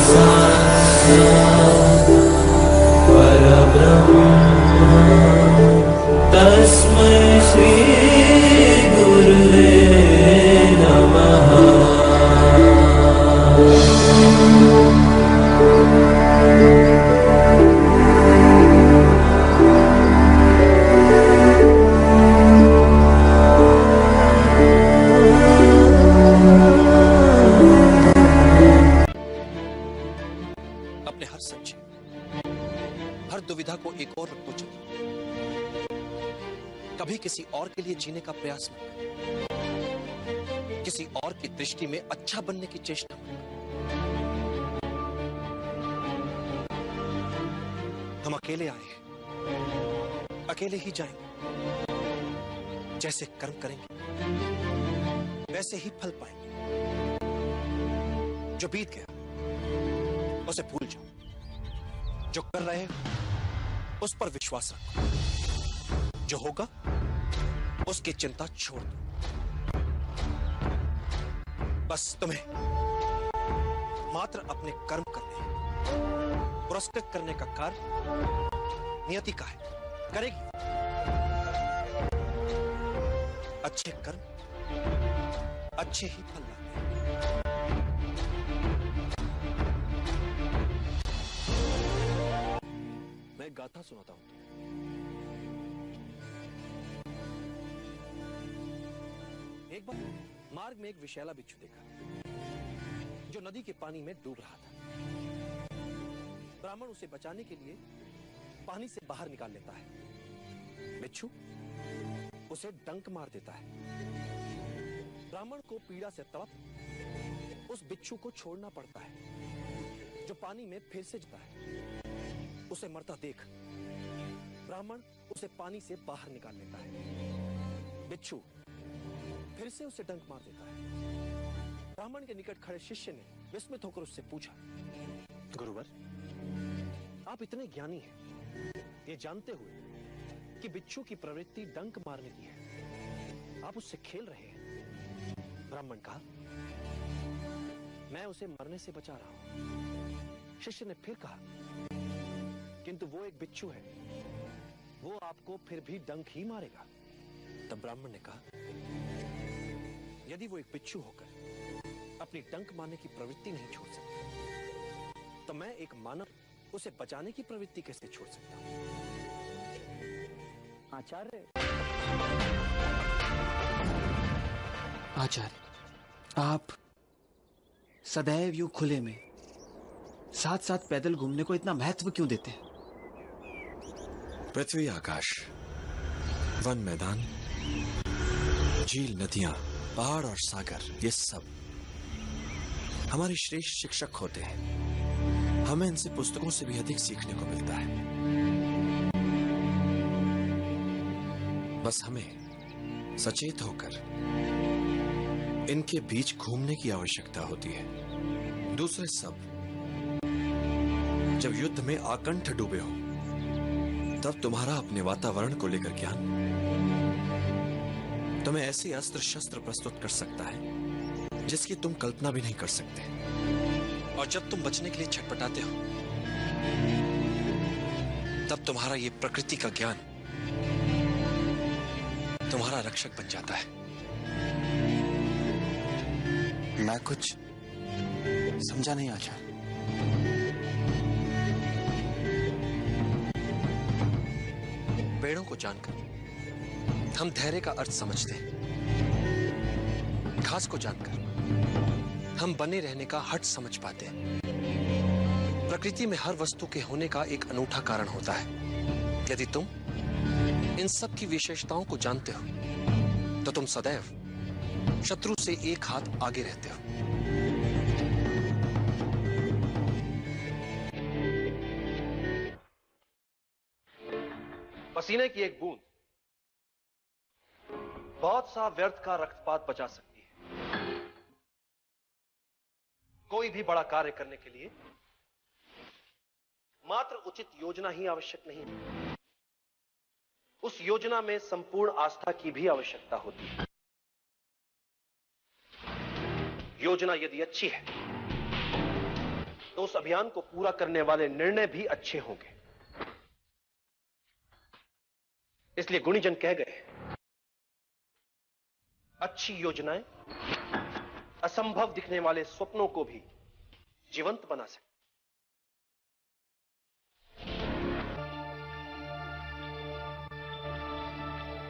साक्षात् परब्रह्म तस्मै श्री गुरुवे नमः। अपने हर संशय, हर दुविधा को एक और रख दो चलो। कभी किसी और के लिए जीने का प्रयास मत करो, किसी और की दृष्टि में अच्छा बनने की चेष्टा मत करो। हम अकेले आए हैं, अकेले ही जाएंगे। जैसे कर्म करेंगे वैसे ही फल पाएंगे। जो बीत गया उसे भूल जाओ, जो कर रहे हो उस पर विश्वास रखो, जो होगा उसकी चिंता छोड़ दो। बस तुम्हें मात्र अपने कर्म करने, पुरस्कृत करने का कार्य नियति का है, करेगी। अच्छे कर्म अच्छे ही फल लाते हैं। मैं गाथा सुनाता हूं तुम्हें। एक बार मार्ग में एक विषैला बिच्छू देखा जो नदी के पानी में डूब रहा था। ब्राह्मण उसे बचाने के लिए पानी से बाहर निकाल लेता है। बिच्छू उसे डंक मार देता है। ब्राह्मण को पीड़ा से तड़प उस बिच्छू को छोड़ना पड़ता है, जो पानी में फिर से जाता है। उसे मरता देख ब्राह्मण उसे पानी से बाहर निकाल लेता है। बिच्छू फिर से उसे डंक मार देता है। ब्राह्मण के निकट खड़े शिष्य ने विस्मित होकर उससे पूछा, गुरुवर, आप इतने ज्ञानी हैं, ये जानते हुए कि बिच्छू की प्रवृत्ति डंक मारने की है, आप उससे खेल रहे हैं। ब्राह्मण कहा, मैं उसे मरने से बचा रहा हूं। शिष्य ने फिर कहा, किंतु वो एक बिच्छू है, वो आपको फिर भी डंक ही मारेगा। तब ब्राह्मण ने कहा, यदि वो एक बिच्छू होकर अपनी डंक मारने की प्रवृत्ति नहीं छोड़ सकता, तो मैं एक मानव उसे बचाने की प्रवृत्ति कैसे छोड़ सकता हूं? आचार्य, आप सदैव यूं खुले में साथ साथ पैदल घूमने को इतना महत्व क्यों देते हैं? पृथ्वी, आकाश, वन, मैदान, झील, नदियां, पहाड़ और सागर, ये सब हमारे श्रेष्ठ शिक्षक होते हैं। हमें इनसे पुस्तकों से भी अधिक सीखने को मिलता है। बस हमें सचेत होकर इनके बीच घूमने की आवश्यकता होती है। दूसरे सब जब युद्ध में आकंठ डूबे हो, तब तुम्हारा अपने वातावरण को लेकर ज्ञान तुम्हें ऐसे अस्त्र शस्त्र प्रस्तुत कर सकता है जिसकी तुम कल्पना भी नहीं कर सकते। और जब तुम बचने के लिए छटपटाते हो, तब तुम्हारा ये प्रकृति का ज्ञान तुम्हारा रक्षक बन जाता है। मैं कुछ समझा नहीं आचार्य। पेड़ों को जानकर हम धैर्य का अर्थ समझते हैं। घास को जानकर हम बने रहने का हट समझ पाते हैं। प्रकृति में हर वस्तु के होने का एक अनूठा कारण होता है। यदि तुम इन सब की विशेषताओं को जानते हो, तो तुम सदैव शत्रु से एक हाथ आगे रहते हो। पसीने की एक बूंद बहुत सा व्यर्थ का रक्तपात बचा सकती है। कोई भी बड़ा कार्य करने के लिए मात्र उचित योजना ही आवश्यक नहीं है, उस योजना में संपूर्ण आस्था की भी आवश्यकता होती है। योजना यदि अच्छी है तो उस अभियान को पूरा करने वाले निर्णय भी अच्छे होंगे। इसलिए गुणीजन कह गए, अच्छी योजनाएं असंभव दिखने वाले स्वप्नों को भी जीवंत बना सकती।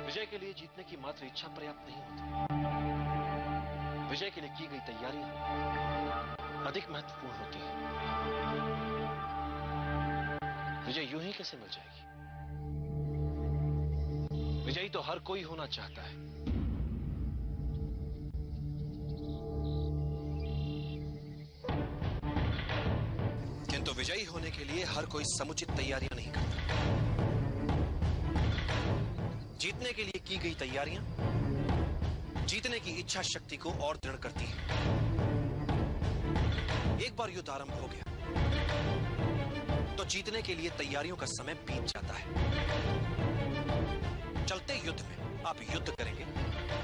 विजय के लिए जीतने की मात्र इच्छा पर्याप्त नहीं होती। विजय के लिए की गई तैयारियां अधिक महत्वपूर्ण होती है। विजय यूं ही कैसे मिल जाएगी? विजयी तो हर कोई होना चाहता है, किंतु विजयी होने के लिए हर कोई समुचित तैयारियां नहीं करता। जीतने के लिए की गई तैयारियां जीतने की इच्छा शक्ति को और दृढ़ करती है। एक बार युद्ध आरंभ हो गया तो जीतने के लिए तैयारियों का समय बीत जाता है। चलते युद्ध में आप युद्ध करेंगे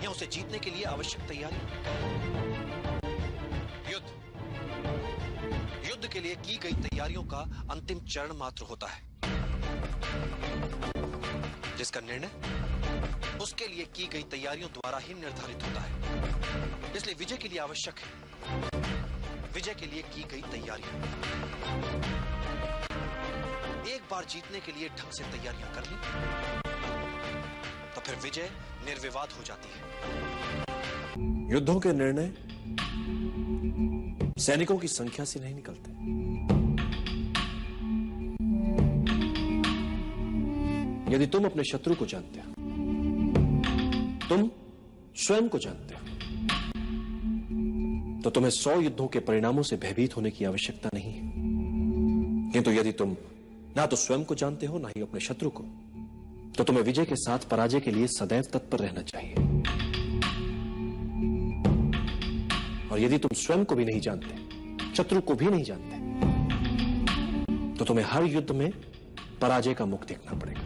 या उसे जीतने के लिए आवश्यक तैयारी? युद्ध के लिए की गई तैयारियों का अंतिम चरण मात्र होता है, जिसका निर्णय उसके लिए की गई तैयारियों द्वारा ही निर्धारित होता है। इसलिए विजय के लिए आवश्यक है विजय के लिए की गई तैयारियां। एक बार जीतने के लिए ढंग से तैयारियां कर ली तो फिर विजय निर्विवाद हो जाती है। युद्धों के निर्णय सैनिकों की संख्या से नहीं निकलते, यदि तुम अपने शत्रु को जानते हो, तुम स्वयं को जानते हो, तो तुम्हें 100 युद्धों के परिणामों से भयभीत होने की आवश्यकता नहीं है। किंतु यदि तुम ना तो स्वयं को जानते हो ना ही अपने शत्रु को, तो तुम्हें विजय के साथ पराजय के लिए सदैव तत्पर रहना चाहिए। और यदि तुम स्वयं को भी नहीं जानते, शत्रु को भी नहीं जानते, तो तुम्हें हर युद्ध में पराजय का मुख देखना पड़ेगा।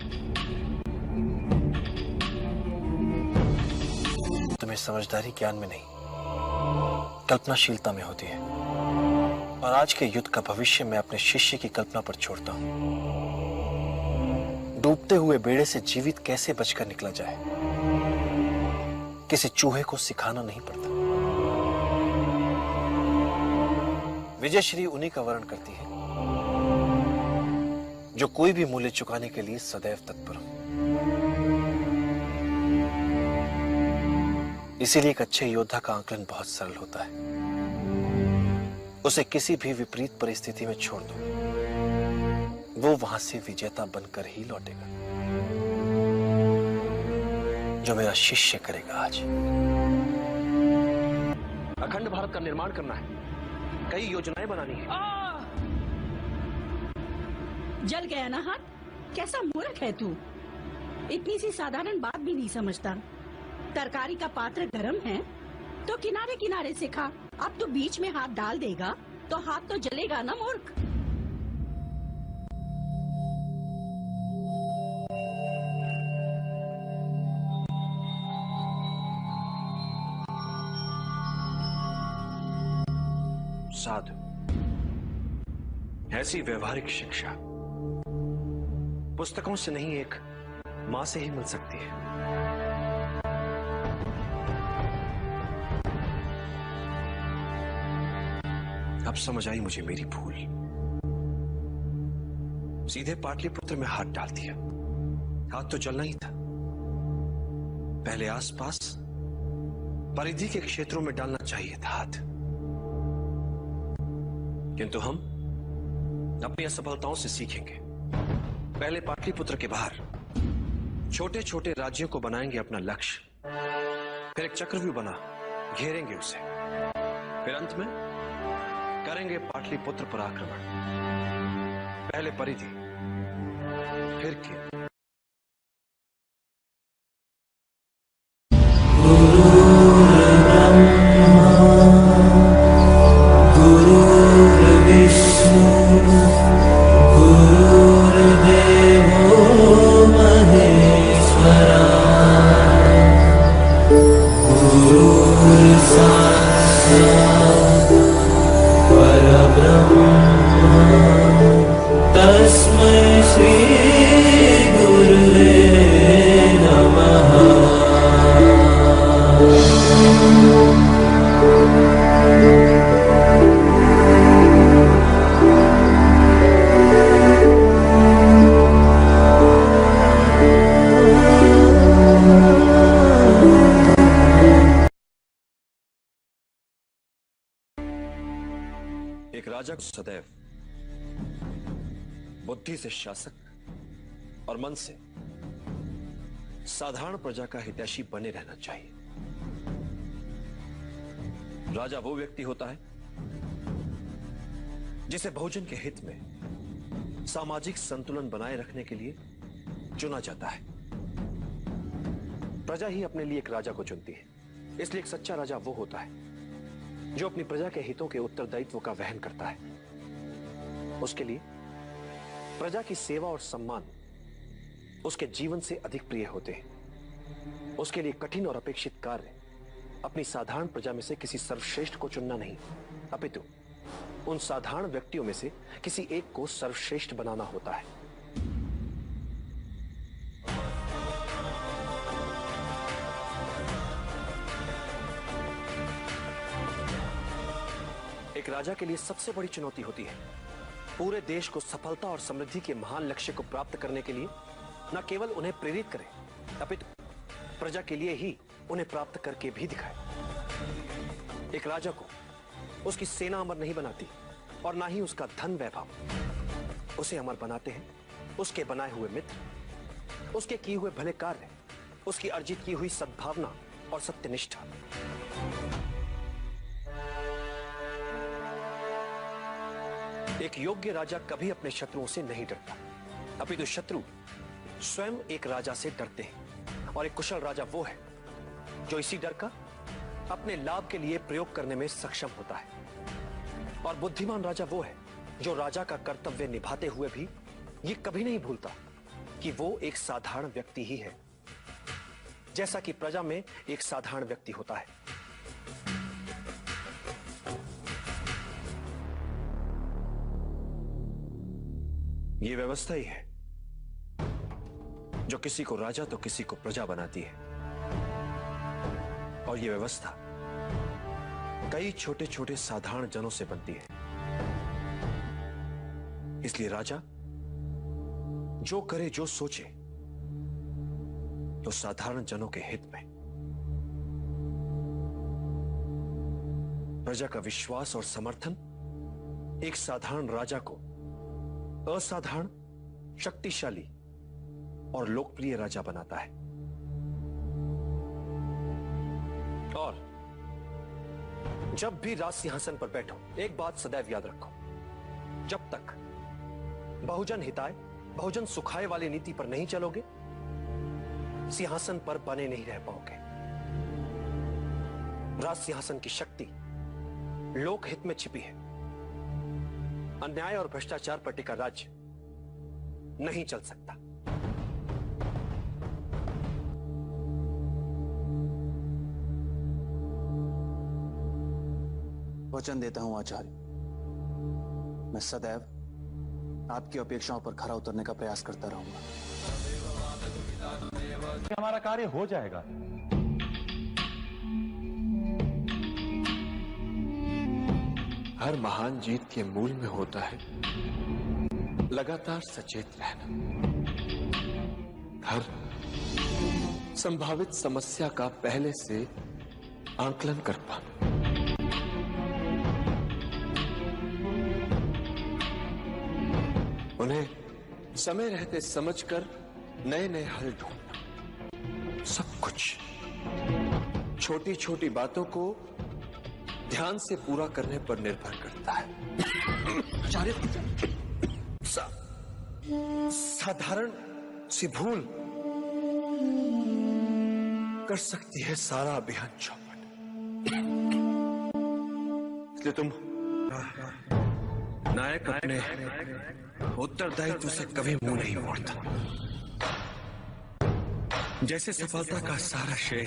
तुम्हें समझदारी ज्ञान में नहीं, कल्पनाशीलता में होती है। और आज के युद्ध का भविष्य मैं अपने शिष्य की कल्पना पर छोड़ता हूं। डूबते हुए बेड़े से जीवित कैसे बचकर निकला जाए, किसी चूहे को सिखाना नहीं पड़ता। विजय श्री उन्हीं का वर्ण करती है जो कोई भी मूल्य चुकाने के लिए सदैव तत्पर हो। इसीलिए एक अच्छे योद्धा का आकलन बहुत सरल होता है। उसे किसी भी विपरीत परिस्थिति में छोड़ दो, वो वहां से विजेता बनकर ही लौटेगा। जो मेरा शिष्य करेगा आज। अखंड भारत का निर्माण करना है, कई योजनाएं बनानी है। जल गया ना हाथ? कैसा मूर्ख है तू, इतनी सी साधारण बात भी नहीं समझता। तरकारी का पात्र गर्म है तो किनारे किनारे से खा। अब तो बीच में हाथ डाल देगा तो हाथ तो जलेगा ना मूर्ख। साधु, ऐसी व्यवहारिक शिक्षा पुस्तकों से नहीं, एक मां से ही मिल सकती है। अब समझ आई मुझे मेरी भूल। सीधे पाटलिपुत्र में हाथ डाल दिया। हाथ तो जलना ही था। पहले आसपास परिधि के क्षेत्रों में डालना चाहिए था हाथ। किंतु हम अपनी असफलताओं से सीखेंगे। पहले पाटलिपुत्र के बाहर छोटे छोटे राज्यों को बनाएंगे अपना लक्ष्य, फिर एक चक्रव्यूह बना घेरेंगे उसे, फिर अंत में करेंगे पाटलिपुत्र पर आक्रमण। पहले परिधि, फिर केंद्र। परब्रह्म एक राजा को सदैव बुद्धि से शासक और मन से साधारण प्रजा का हितैषी बने रहना चाहिए। राजा वो व्यक्ति होता है जिसे बहुजन के हित में सामाजिक संतुलन बनाए रखने के लिए चुना जाता है। प्रजा ही अपने लिए एक राजा को चुनती है। इसलिए एक सच्चा राजा वो होता है जो अपनी प्रजा के हितों के उत्तरदायित्व का वहन करता है। उसके लिए प्रजा की सेवा और सम्मान उसके जीवन से अधिक प्रिय होते हैं। उसके लिए कठिन और अपेक्षित कार्य अपनी साधारण प्रजा में से किसी सर्वश्रेष्ठ को चुनना नहीं, अपितु उन साधारण व्यक्तियों में से किसी एक को सर्वश्रेष्ठ बनाना होता है। एक राजा के लिए सबसे बड़ी चुनौती होती है पूरे देश को सफलता और समृद्धि के महान लक्ष्य को प्राप्त करने के लिए न केवल उन्हें प्रेरित करे, अपितु प्रजा के लिए ही उन्हें प्राप्त करके भी दिखाए। एक राजा को उसकी सेना अमर नहीं बनाती और ना ही उसका धन वैभव। उसे अमर बनाते हैं उसके बनाए हुए मित्र, उसके किए हुए भले कार्य, उसकी अर्जित की हुई सद्भावना और सत्यनिष्ठा। एक योग्य राजा कभी अपने शत्रुओं से नहीं डरता, अपितु शत्रु स्वयं एक राजा से डरते हैं। और एक कुशल राजा वो है जो इसी डर का अपने लाभ के लिए प्रयोग करने में सक्षम होता है। और बुद्धिमान राजा वो है जो राजा का कर्तव्य निभाते हुए भी ये कभी नहीं भूलता कि वो एक साधारण व्यक्ति ही है, जैसा कि प्रजा में एक साधारण व्यक्ति होता है। ये व्यवस्था ही है जो किसी को राजा तो किसी को प्रजा बनाती है। और ये व्यवस्था कई छोटे छोटे साधारण जनों से बनती है। इसलिए राजा जो करे जो सोचे तो साधारण जनों के हित में। प्रजा का विश्वास और समर्थन एक साधारण राजा को असाधारण, शक्तिशाली और लोकप्रिय राजा बनाता है। और जब भी राज सिंहासन पर बैठो, एक बात सदैव याद रखो, जब तक बहुजन हिताय, बहुजन सुखाय वाली नीति पर नहीं चलोगे, सिंहासन पर बने नहीं रह पाओगे। राज सिंहासन की शक्ति लोकहित में छिपी है। अन्याय और भ्रष्टाचार पर टिका राज्य नहीं चल सकता। वचन देता हूं आचार्य, मैं सदैव आपकी अपेक्षाओं पर खरा उतरने का प्रयास करता रहूंगा। हमारा कार्य हो जाएगा। हर महान जीत के मूल में होता है लगातार सचेत रहना, हर संभावित समस्या का पहले से आंकलन कर पाना। उन्हें समय रहते समझकर नए नए हल ढूंढना। सब कुछ छोटी छोटी बातों को ध्यान से पूरा करने पर निर्भर करता है। आचार्य, साधारण सी भूल कर सकती है सारा अभियान चौपट। इसलिए तुम नायक अपने उत्तरदायित्व से कभी मुंह नहीं मोड़ता। जैसे सफलता का सारा श्रेय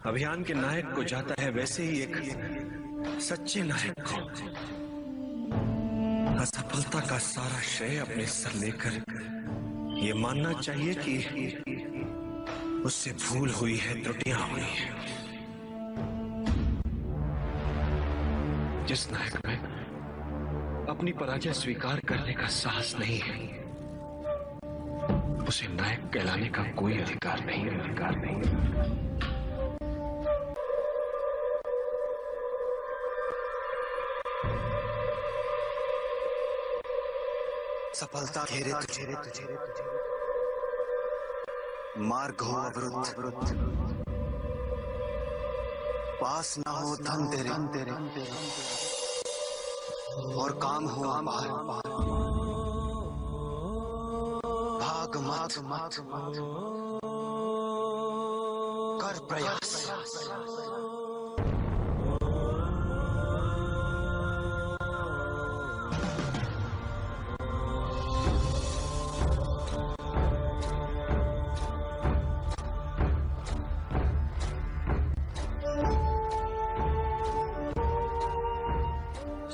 अभियान के नायक को जाता है, वैसे ही एक सच्चे नायक को असफलता का सारा श्रेय अपने सर लेकर ये मानना चाहिए कि उससे भूल हुई है, त्रुटियां हुई हैं। जिस नायक में अपनी पराजय स्वीकार करने का साहस नहीं है, उसे नायक कहलाने का कोई अधिकार नहीं। असफलता घेरे तुझे, मार्ग हो अवरुद्ध, पास ना हो धन तेरे, और काम हो अपार, भाग मत कर प्रयास।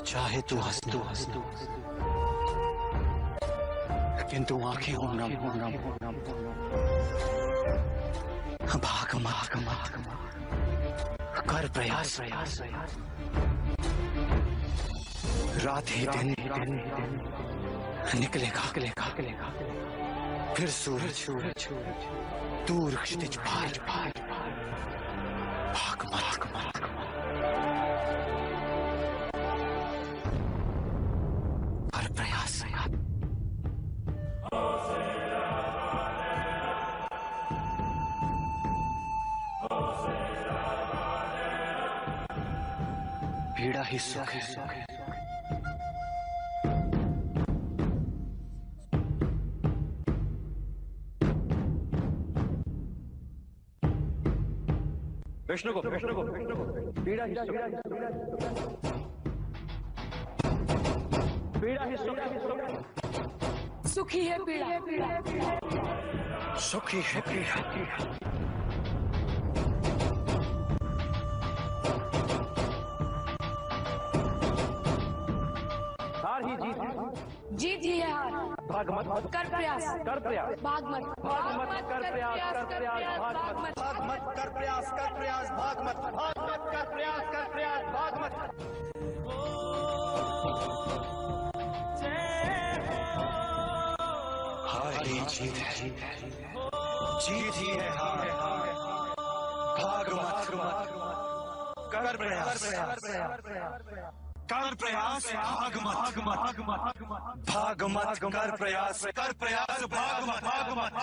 चाहे तू हंस किंतु आंखें हो नम, भाग मत कर प्रयास। रात ही दिन निकलेगा, फिर सूरज दूर क्षितिज पार, भाग मत कर प्रयास। पीड़ा ही सुख है। विष्णु को पीड़ा ही सुख है। पीड़ा ही सुख है। सुखी है पीड़ा, सुखी है पीड़ा। हार ही जीत ही है हार। भाग मत कर प्रयास, भाग मत कर प्रयास, भाग मत कर प्रयास, भाग मत कर प्रयास, भाग मत। हार ही जीत है, जीत ही है हार। भाग मत कर प्रयास, कर प्रयास, भाग मत कर प्रयास, भाग मत।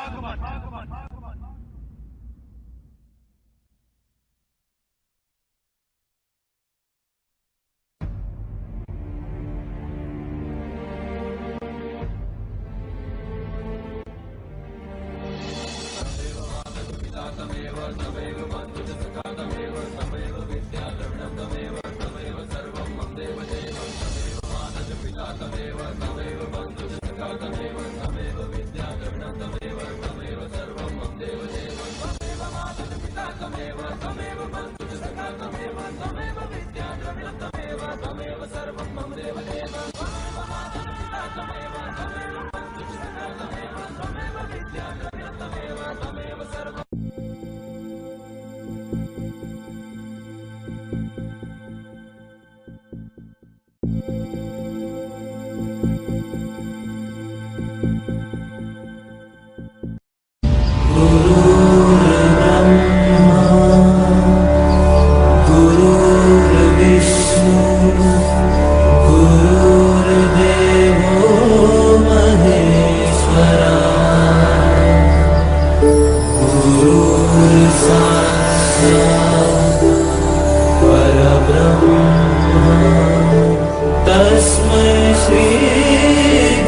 तस्मै श्री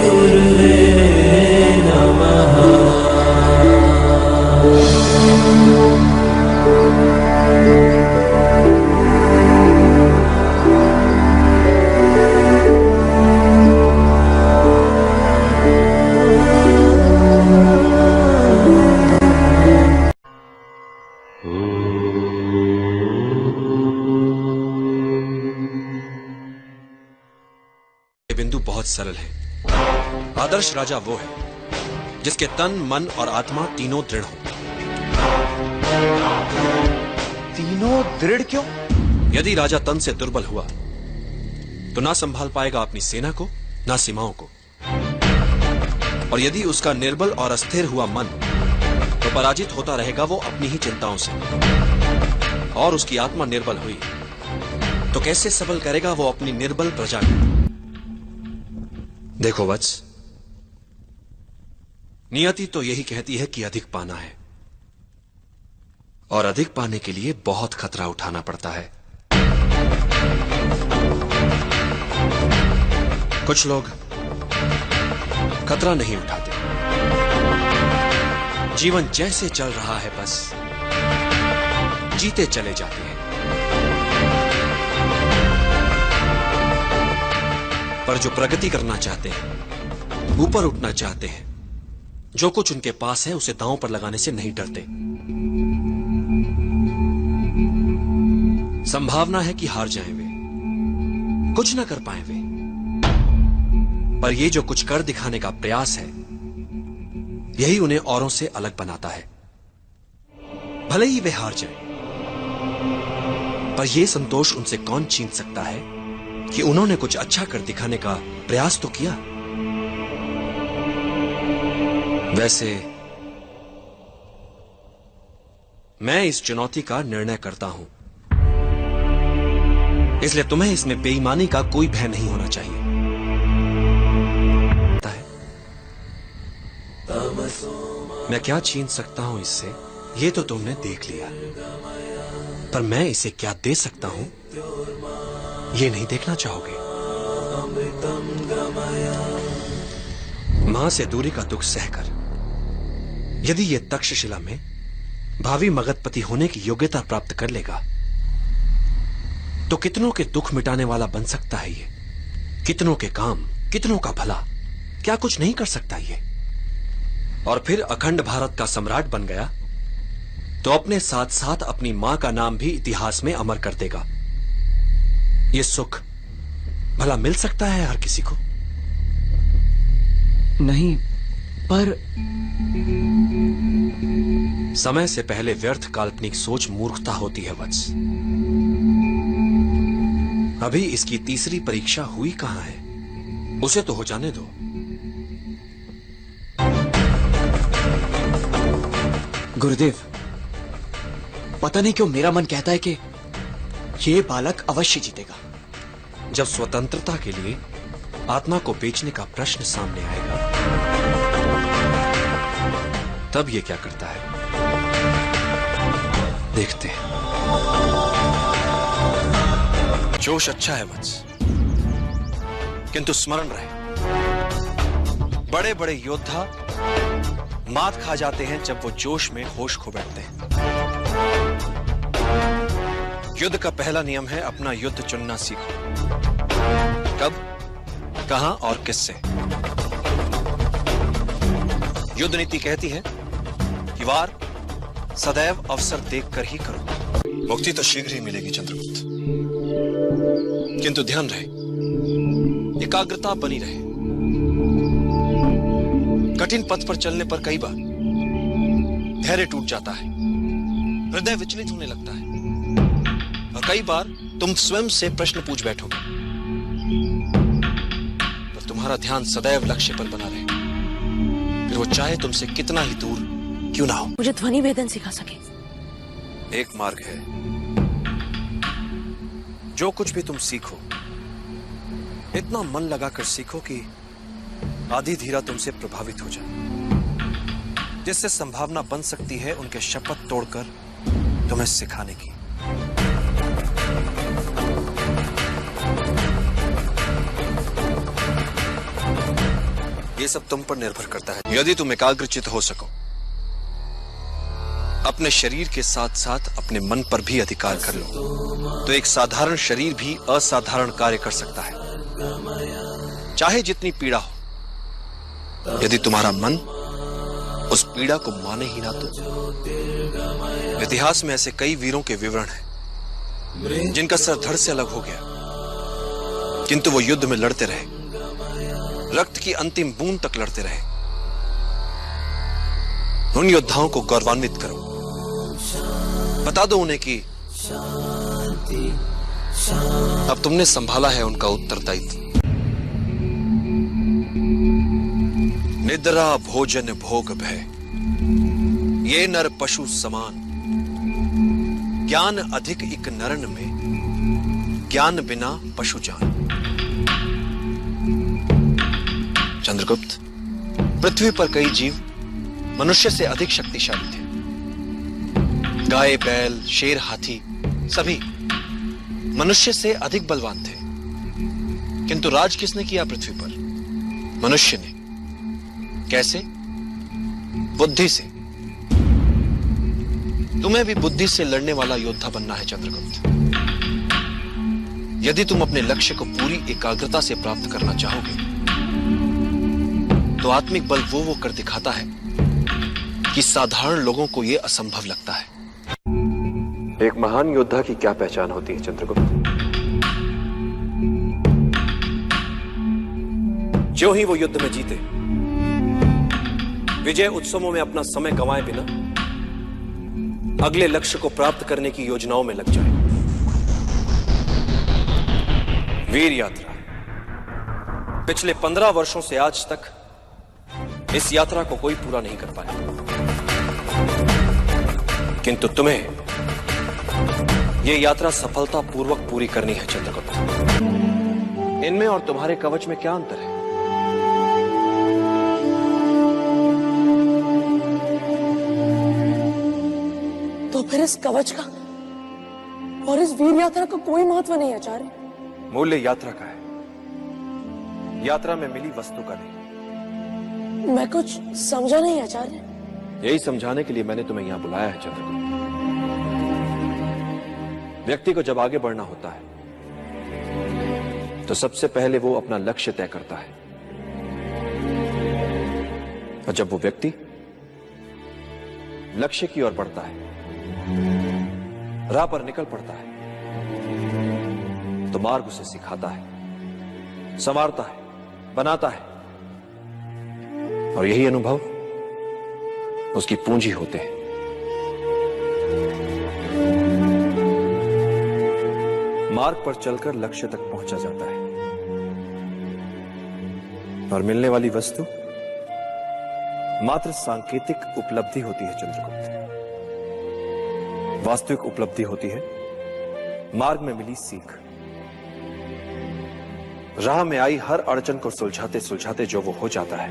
गुरुवे नमः। बिंदु बहुत सरल है। आदर्श राजा वो है जिसके तन, मन और आत्मा तीनों दृढ़ हो। तीनों दृढ़ क्यों? यदि राजा तन से दुर्बल हुआ तो ना संभाल पाएगा अपनी सेना को, ना सीमाओं को। और यदि उसका निर्बल और अस्थिर हुआ मन, तो पराजित होता रहेगा वो अपनी ही चिंताओं से। और उसकी आत्मा निर्बल हुई तो कैसे सबल करेगा वो अपनी निर्बल प्रजा को। देखो वत्स, नियति तो यही कहती है कि अधिक पाना है, और अधिक पाने के लिए बहुत खतरा उठाना पड़ता है। कुछ लोग खतरा नहीं उठाते, जीवन जैसे चल रहा है बस जीते चले जाते हैं। पर जो प्रगति करना चाहते हैं, ऊपर उठना चाहते हैं, जो कुछ उनके पास है उसे दांव पर लगाने से नहीं डरते। संभावना है कि हार जाएं वे, कुछ ना कर पाए वे, पर ये जो कुछ कर दिखाने का प्रयास है, यही उन्हें औरों से अलग बनाता है। भले ही वे हार जाएं, पर यह संतोष उनसे कौन छीन सकता है कि उन्होंने कुछ अच्छा कर दिखाने का प्रयास तो किया। वैसे मैं इस चुनौती का निर्णय करता हूं, इसलिए तुम्हें इसमें बेईमानी का कोई भय नहीं होना चाहिए। मैं क्या छीन सकता हूं इससे, ये तो तुमने देख लिया, पर मैं इसे क्या दे सकता हूं, ये नहीं देखना चाहोगे। मां से दूरी का दुख सहकर यदि ये तक्षशिला में भावी मगधपति होने की योग्यता प्राप्त कर लेगा, तो कितनों के दुख मिटाने वाला बन सकता है ये, कितनों के काम, कितनों का भला, क्या कुछ नहीं कर सकता ये। और फिर अखंड भारत का सम्राट बन गया तो अपने साथ साथ अपनी मां का नाम भी इतिहास में अमर कर देगा। ये सुख भला मिल सकता है हर किसी को? नहीं, पर समय से पहले व्यर्थ काल्पनिक सोच मूर्खता होती है वत्स। अभी इसकी तीसरी परीक्षा हुई कहां है, उसे तो हो जाने दो। गुरुदेव, पता नहीं क्यों मेरा मन कहता है कि ये बालक अवश्य जीतेगा। जब स्वतंत्रता के लिए आत्मा को बेचने का प्रश्न सामने आएगा, तब ये क्या करता है, देखते हैं। जोश अच्छा है वत्स, किंतु स्मरण रहे, बड़े बड़े योद्धा मात खा जाते हैं जब वो जोश में होश खो बैठते हैं। युद्ध का पहला नियम है अपना युद्ध चुनना सीखो। कब, कहां और किससे। युद्ध नीति कहती है कि वार सदैव अवसर देखकर ही करो। मुक्ति तो शीघ्र ही मिलेगी चंद्रगुप्त, किंतु ध्यान रहे, एकाग्रता बनी रहे। कठिन पथ पर चलने पर कई बार धैर्य टूट जाता है, हृदय विचलित होने लगता है, और कई बार तुम स्वयं से प्रश्न पूछ बैठोगे, पर तुम्हारा ध्यान सदैव लक्ष्य पर बना रहे, फिर वो चाहे तुमसे कितना ही दूर क्यों ना हो। मुझे ध्वनि भेदन सिखा सके। एक मार्ग है, जो कुछ भी तुम सीखो इतना मन लगाकर सीखो कि आधी धीरा तुमसे प्रभावित हो जाए, जिससे संभावना बन सकती है उनके शपथ तोड़कर तुम्हें सिखाने की। ये सब तुम पर निर्भर करता है। यदि तुम एकाग्रचित हो सको, अपने शरीर के साथ साथ अपने मन पर भी अधिकार कर लो, तो एक साधारण शरीर भी असाधारण कार्य कर सकता है, चाहे जितनी पीड़ा हो। यदि तुम्हारा मन उस पीड़ा को माने ही ना तो। इतिहास में ऐसे कई वीरों के विवरण हैं जिनका सर धड़ से अलग हो गया, किंतु वो युद्ध में लड़ते रहे, रक्त की अंतिम बूंद तक लड़ते रहे। उन योद्धाओं को गौरवान्वित करो, बता दो उन्हें कि अब तुमने संभाला है उनका उत्तरदायित्व। निद्रा भोजन भोग भय, ये नर पशु समान, ज्ञान अधिक इक नरन में, ज्ञान बिना पशु जान। चंद्रगुप्त, पृथ्वी पर कई जीव मनुष्य से अधिक शक्तिशाली थे। गाय, बैल, शेर, हाथी सभी मनुष्य से अधिक बलवान थे। किंतु राज किसने किया पृथ्वी पर? मनुष्य ने। कैसे? बुद्धि से। तुम्हें भी बुद्धि से लड़ने वाला योद्धा बनना है चंद्रगुप्त। यदि तुम अपने लक्ष्य को पूरी एकाग्रता से प्राप्त करना चाहोगे तो आत्मिक बल वो कर दिखाता है कि साधारण लोगों को यह असंभव लगता है। एक महान योद्धा की क्या पहचान होती है चंद्रगुप्त? जो ही वो युद्ध में जीते, विजय उत्सवों में अपना समय गंवाए बिना अगले लक्ष्य को प्राप्त करने की योजनाओं में लग जाए। वीर यात्रा। पिछले 15 वर्षों से आज तक इस यात्रा को कोई पूरा नहीं कर पाया, किंतु तुम्हें यह यात्रा सफलतापूर्वक पूरी करनी है चंद्रगुप्त। इनमें और तुम्हारे कवच में क्या अंतर है? तो फिर इस कवच का और इस वीर यात्रा का कोई महत्व नहीं आचार्य। मूल्य यात्रा का है, यात्रा में मिली वस्तु का नहीं। मैं कुछ समझा नहीं आचार्य। यही समझाने के लिए मैंने तुम्हें यहां बुलाया है चंद्रगुप्त। व्यक्ति को जब आगे बढ़ना होता है तो सबसे पहले वो अपना लक्ष्य तय करता है, और जब वो व्यक्ति लक्ष्य की ओर बढ़ता है, राह पर निकल पड़ता है, तो मार्ग उसे सिखाता है, संवारता है, बनाता है, और यही अनुभव उसकी पूंजी होते हैं। मार्ग पर चलकर लक्ष्य तक पहुंचा जाता है, और मिलने वाली वस्तु मात्र सांकेतिक उपलब्धि होती है चंद्रगुप्त। वास्तविक उपलब्धि होती है मार्ग में मिली सीख। राह में आई हर अड़चन को सुलझाते सुलझाते जो वो हो जाता है,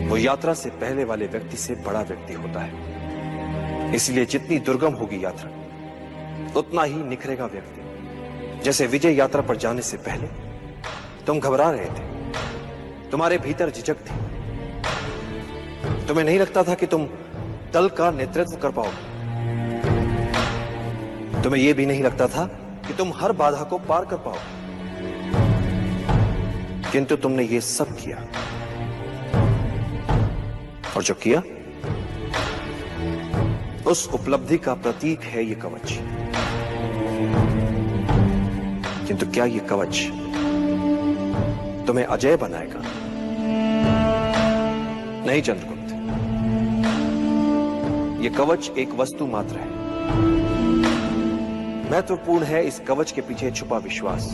वो यात्रा से पहले वाले व्यक्ति से बड़ा व्यक्ति होता है। इसलिए जितनी दुर्गम होगी यात्रा, उतना ही निखरेगा व्यक्ति। जैसे विजय यात्रा पर जाने से पहले तुम घबरा रहे थे, तुम्हारे भीतर झिझक थी, तुम्हें नहीं लगता था कि तुम दल का नेतृत्व कर पाओगे, तुम्हें यह भी नहीं लगता था कि तुम हर बाधा को पार कर पाओगे, किंतु तुमने ये सब किया, और जो किया उस उपलब्धि का प्रतीक है ये कवच। किंतु क्या ये कवच तुम्हें अजय बनाएगा? नहीं चंद्रगुप्त, ये कवच एक वस्तु मात्र है। महत्वपूर्ण है इस कवच के पीछे छुपा विश्वास।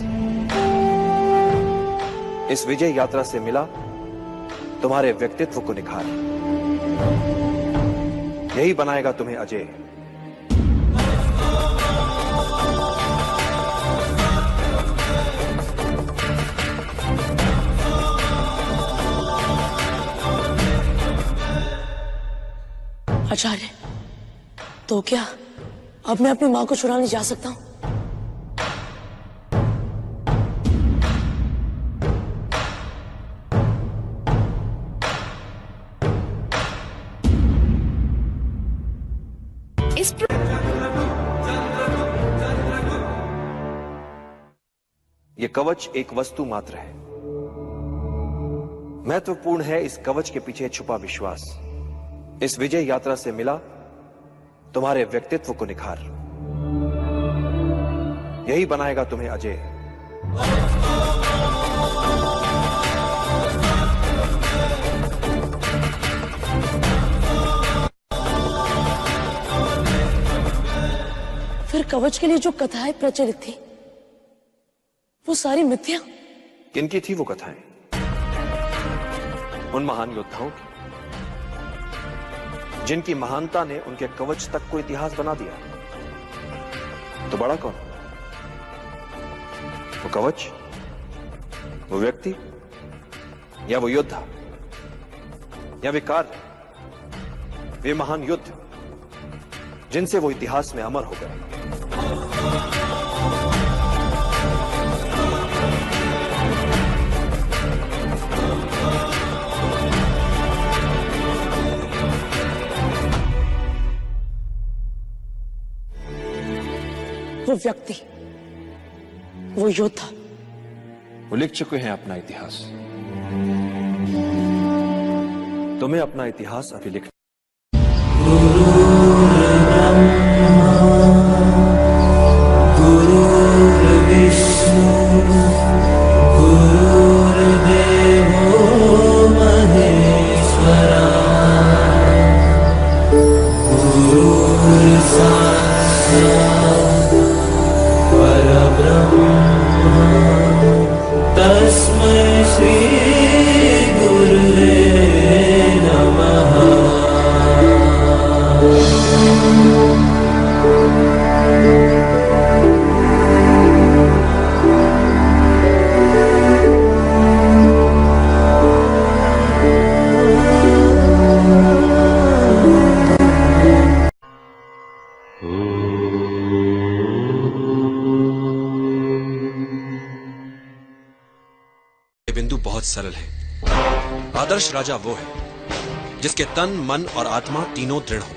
इस विजय यात्रा से मिला तुम्हारे व्यक्तित्व को निखार, यही बनाएगा तुम्हें अजय। आचार्य, तो क्या अब मैं अपनी मां को छुड़ाने जा सकता हूं? ये कवच एक वस्तु मात्र है। महत्वपूर्ण है इस कवच के पीछे छुपा विश्वास। इस विजय यात्रा से मिला तुम्हारे व्यक्तित्व को निखार, यही बनाएगा तुम्हें अजय। फिर कवच के लिए जो कथाएं प्रचलित थी वो सारी मिथ्या? किनकी थी वो कथाएं? उन महान योद्धाओं की, जिनकी महानता ने उनके कवच तक को इतिहास बना दिया। तो बड़ा कौन? वो कवच, वो व्यक्ति, या वो योद्धा? या वे कार्य, वे महान युद्ध जिनसे वो इतिहास में अमर हो गए। वो व्यक्ति, वो योद्धा, वो लिख चुके हैं अपना इतिहास। तुम्हें अपना इतिहास अभी लिखना। तस्मै श्री गुरुवे नमः। बिंदु बहुत सरल है। आदर्श राजा वो है जिसके तन, मन और आत्मा तीनों दृढ़ हो।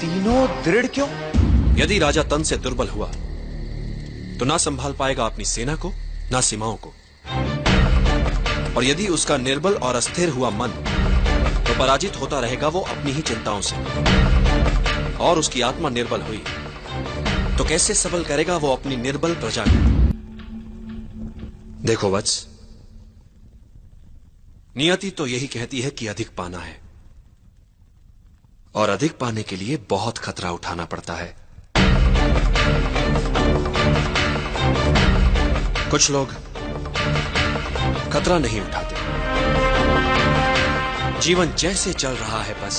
तीनों दृढ़ क्यों? यदि राजा तन से दुर्बल हुआ तो ना संभाल पाएगा अपनी सेना को, ना सीमाओं को। और यदि उसका निर्बल और अस्थिर हुआ मन, तो पराजित होता रहेगा वो अपनी ही चिंताओं से। और उसकी आत्मा निर्बल हुई तो कैसे सबल करेगा वो अपनी निर्बल प्रजा को। देखो वत्स, नियति तो यही कहती है कि अधिक पाना है, और अधिक पाने के लिए बहुत खतरा उठाना पड़ता है। कुछ लोग खतरा नहीं उठाते, जीवन जैसे चल रहा है बस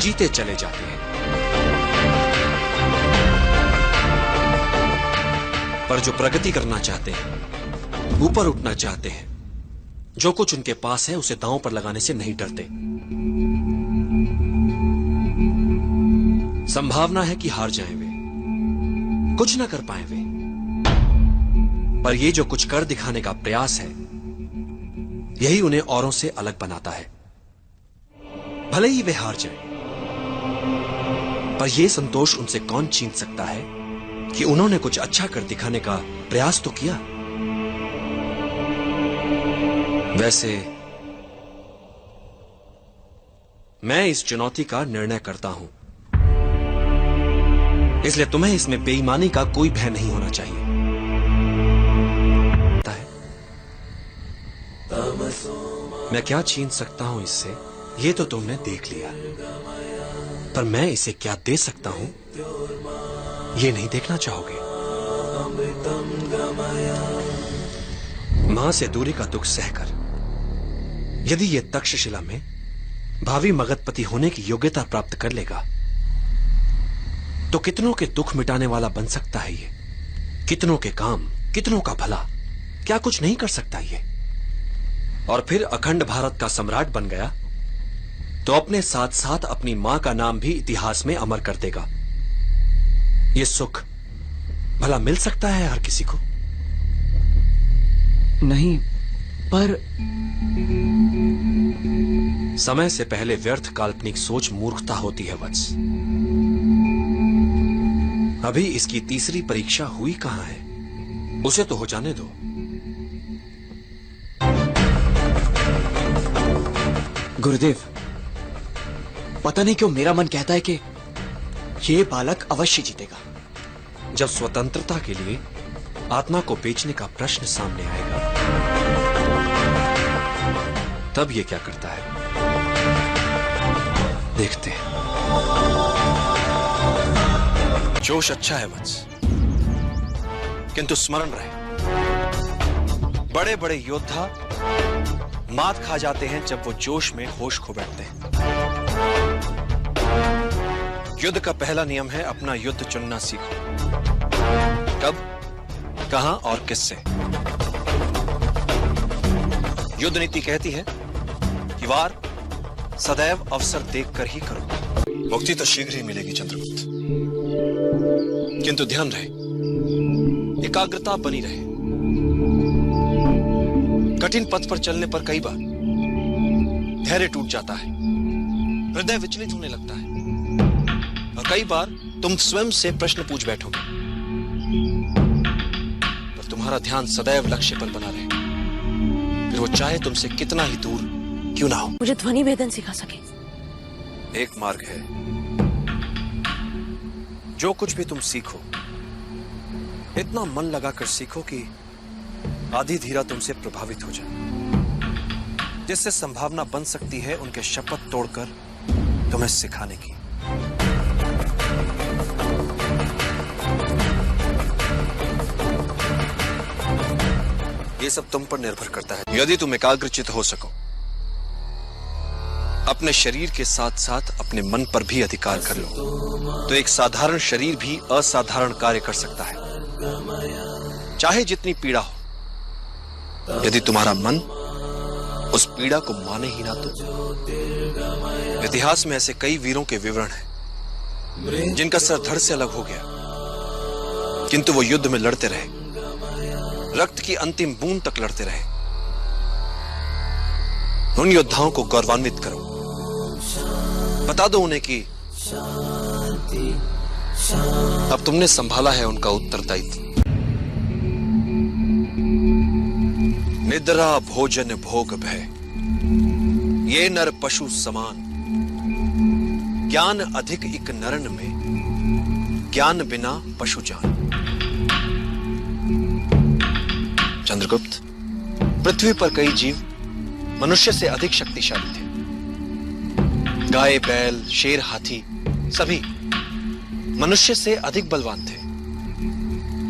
जीते चले जाते हैं। पर जो प्रगति करना चाहते हैं, ऊपर उठना चाहते हैं, जो कुछ उनके पास है उसे दांव पर लगाने से नहीं डरते। संभावना है कि हार जाएं वे, कुछ ना कर पाए वे, पर ये जो कुछ कर दिखाने का प्रयास है, यही उन्हें औरों से अलग बनाता है। भले ही वे हार जाएं, पर यह संतोष उनसे कौन छीन सकता है कि उन्होंने कुछ अच्छा कर दिखाने का प्रयास तो किया। वैसे मैं इस चुनौती का निर्णय करता हूं, इसलिए तुम्हें इसमें बेईमानी का कोई भय नहीं होना चाहिए। मैं क्या छीन सकता हूं इससे, ये तो तुमने देख लिया, पर मैं इसे क्या दे सकता हूं, ये नहीं देखना चाहोगे। मां से दूरी का दुख सहकर यदि ये तक्षशिला में भावी मगधपति होने की योग्यता प्राप्त कर लेगा, तो कितनों के दुख मिटाने वाला बन सकता है ये। कितनों के काम, कितनों का भला, क्या कुछ नहीं कर सकता ये। और फिर अखंड भारत का सम्राट बन गया तो अपने साथ साथ अपनी मां का नाम भी इतिहास में अमर कर देगा। ये सुख भला मिल सकता है हर किसी को? नहीं, पर समय से पहले व्यर्थ काल्पनिक सोच मूर्खता होती है वत्स। अभी इसकी तीसरी परीक्षा हुई कहां है, उसे तो हो जाने दो। गुरुदेव, पता नहीं क्यों मेरा मन कहता है कि ये बालक अवश्य जीतेगा। जब स्वतंत्रता के लिए आत्मा को बेचने का प्रश्न सामने आएगा, तब ये क्या करता है, देखते हैं। जोश अच्छा है वत्स, किंतु स्मरण रहे, बड़े बड़े योद्धा मात खा जाते हैं जब वो जोश में होश खो बैठते हैं। युद्ध का पहला नियम है अपना युद्ध चुनना सीखो। कब, कहां और किससे। युद्ध नीति कहती है कि वार सदैव अवसर देखकर ही करो। मुक्ति तो शीघ्र ही मिलेगी चंद्रगुप्त, किंतु ध्यान रहे, एकाग्रता बनी रहे। कठिन पथ पर चलने पर कई बार धैर्य टूट जाता है, हृदय विचलित होने लगता है, और कई बार तुम स्वयं से प्रश्न पूछ बैठोगे, पर तुम्हारा ध्यान सदैव लक्ष्य पर बना रहे, फिर वो चाहे तुमसे कितना ही दूर क्यों ना हो। मुझे ध्वनि वेदन सिखा सके? एक मार्ग है, जो कुछ भी तुम सीखो इतना मन लगाकर सीखो कि आधी धीरा तुमसे प्रभावित हो जाए, जिससे संभावना बन सकती है उनके शपथ तोड़कर तुम्हें सिखाने की। ये सब तुम पर निर्भर करता है। यदि तुम एकाग्रचित हो सको, अपने शरीर के साथ साथ अपने मन पर भी अधिकार कर लो, तो एक साधारण शरीर भी असाधारण कार्य कर सकता है, चाहे जितनी पीड़ा हो। यदि तुम्हारा मन उस पीड़ा को माने ही ना तो। इतिहास में ऐसे कई वीरों के विवरण हैं जिनका सर धड़ से अलग हो गया, किंतु वो युद्ध में लड़ते रहे, रक्त की अंतिम बूंद तक लड़ते रहे। उन योद्धाओं को गौरवान्वित करो, बता दो उन्हें कि अब तुमने संभाला है उनका उत्तरदायित्व। निद्रा भोजन भोग भय, ये नर पशु समान, ज्ञान अधिक इक नरन में, ज्ञान बिना पशु जान। चंद्रगुप्त, पृथ्वी पर कई जीव मनुष्य से अधिक शक्तिशाली थे। गाय, बैल, शेर, हाथी सभी मनुष्य से अधिक बलवान थे,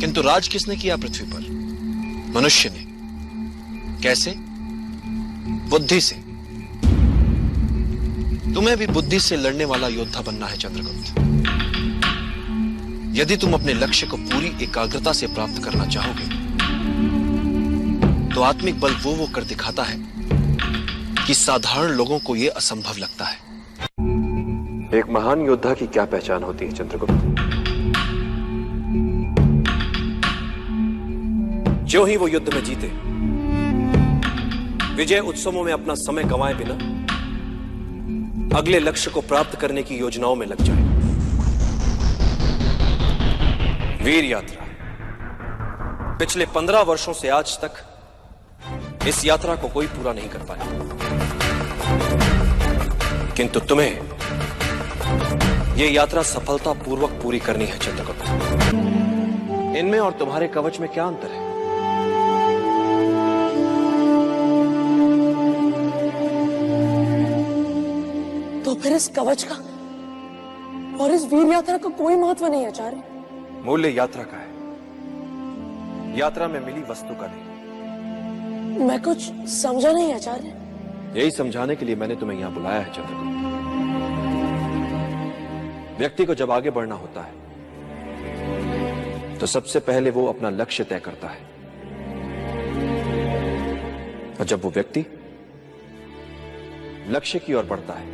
किंतु राज किसने किया पृथ्वी पर? मनुष्य ने। कैसे? बुद्धि से। तुम्हें भी बुद्धि से लड़ने वाला योद्धा बनना है चंद्रगुप्त। यदि तुम अपने लक्ष्य को पूरी एकाग्रता से प्राप्त करना चाहोगे, तो आत्मिक बल वो कर दिखाता है कि साधारण लोगों को यह असंभव लगता है। एक महान योद्धा की क्या पहचान होती है चंद्रगुप्त? जो ही वो युद्ध में जीते, विजय उत्सवों में अपना समय गंवाए बिना अगले लक्ष्य को प्राप्त करने की योजनाओं में लग जाए। वीर यात्रा पिछले 15 वर्षों से आज तक इस यात्रा को कोई पूरा नहीं कर पाया, किंतु तुम्हें यह यात्रा सफलतापूर्वक पूरी करनी है चंद्रगुप्त। इनमें और तुम्हारे कवच में क्या अंतर है? तो फिर इस कवच का और इस वीर यात्रा का कोई महत्व नहीं आचार्य? मूल्य यात्रा का है, यात्रा में मिली वस्तु का नहीं। मैं कुछ समझा नहीं आचार्य। यही समझाने के लिए मैंने तुम्हें यहां बुलाया है चंद्रगुप्त। व्यक्ति को जब आगे बढ़ना होता है तो सबसे पहले वो अपना लक्ष्य तय करता है, और जब वो व्यक्ति लक्ष्य की ओर बढ़ता है,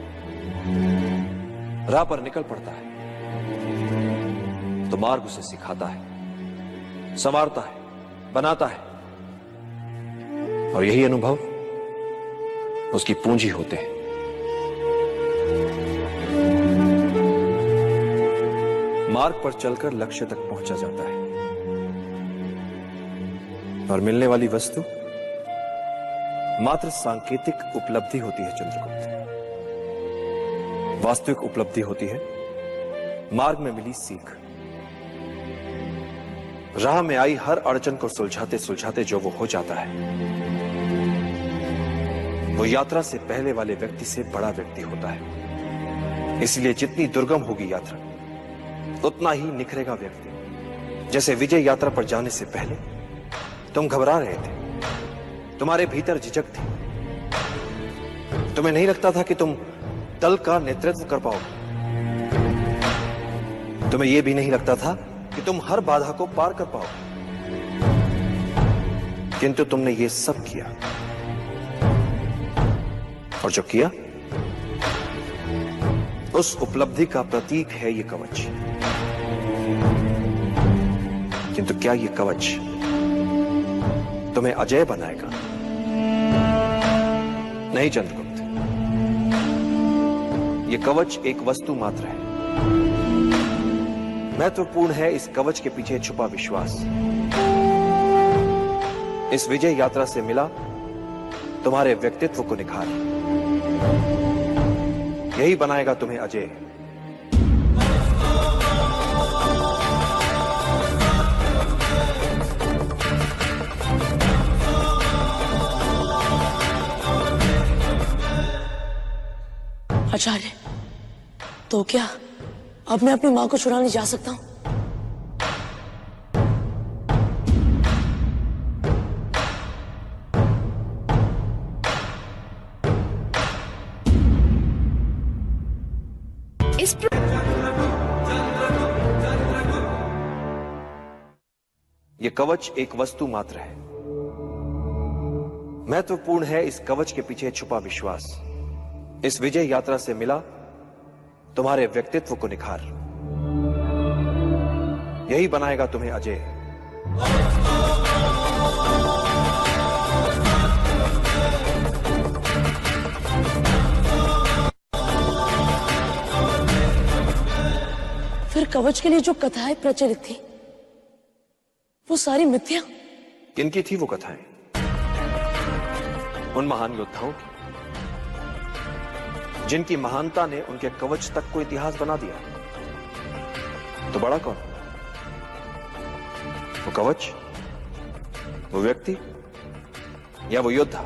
राह पर निकल पड़ता है, तो मार्ग उसे सिखाता है, संवारता है, बनाता है, और यही अनुभव उसकी पूंजी होते हैं। मार्ग पर चलकर लक्ष्य तक पहुंचा जाता है, और मिलने वाली वस्तु मात्र सांकेतिक उपलब्धि होती है चंद्रगुप्त। वास्तविक उपलब्धि होती है मार्ग में मिली सीख। राह में आई हर अड़चन को सुलझाते सुलझाते जो वो हो जाता है, वो यात्रा से पहले वाले व्यक्ति से बड़ा व्यक्ति होता है। इसलिए जितनी दुर्गम होगी यात्रा, उतना ही निखरेगा व्यक्ति। जैसे विजय यात्रा पर जाने से पहले तुम घबरा रहे थे, तुम्हारे भीतर झिझक थी, तुम्हें नहीं लगता था कि तुम दल का नेतृत्व कर पाओगे, तुम्हें यह भी नहीं लगता था कि तुम हर बाधा को पार कर पाओगे, किंतु तुमने ये सब किया और जो किया, उस उपलब्धि का प्रतीक है ये कवच। किंतु क्या ये कवच तुम्हें अजय बनाएगा? नहीं चंद्रगुप्त, ये कवच एक वस्तु मात्र है। महत्वपूर्ण है इस कवच के पीछे छुपा विश्वास। इस विजय यात्रा से मिला तुम्हारे व्यक्तित्व को निखार। यही बनाएगा तुम्हें अजय। आचार्य, तो क्या अब मैं अपनी मां को छुड़ाने जा सकता हूं? ये कवच एक वस्तु मात्र है। महत्वपूर्ण है इस कवच के पीछे छुपा विश्वास। इस विजय यात्रा से मिला तुम्हारे व्यक्तित्व को निखार। यही बनाएगा तुम्हें अजय। फिर कवच के लिए जो कथाएं प्रचलित थी वो सारी मिथ्या? किनकी थी वो कथाएं? उन महान योद्धाओं की, जिनकी महानता ने उनके कवच तक को इतिहास बना दिया। तो बड़ा कौन? वो कवच, वो व्यक्ति, या वो योद्धा,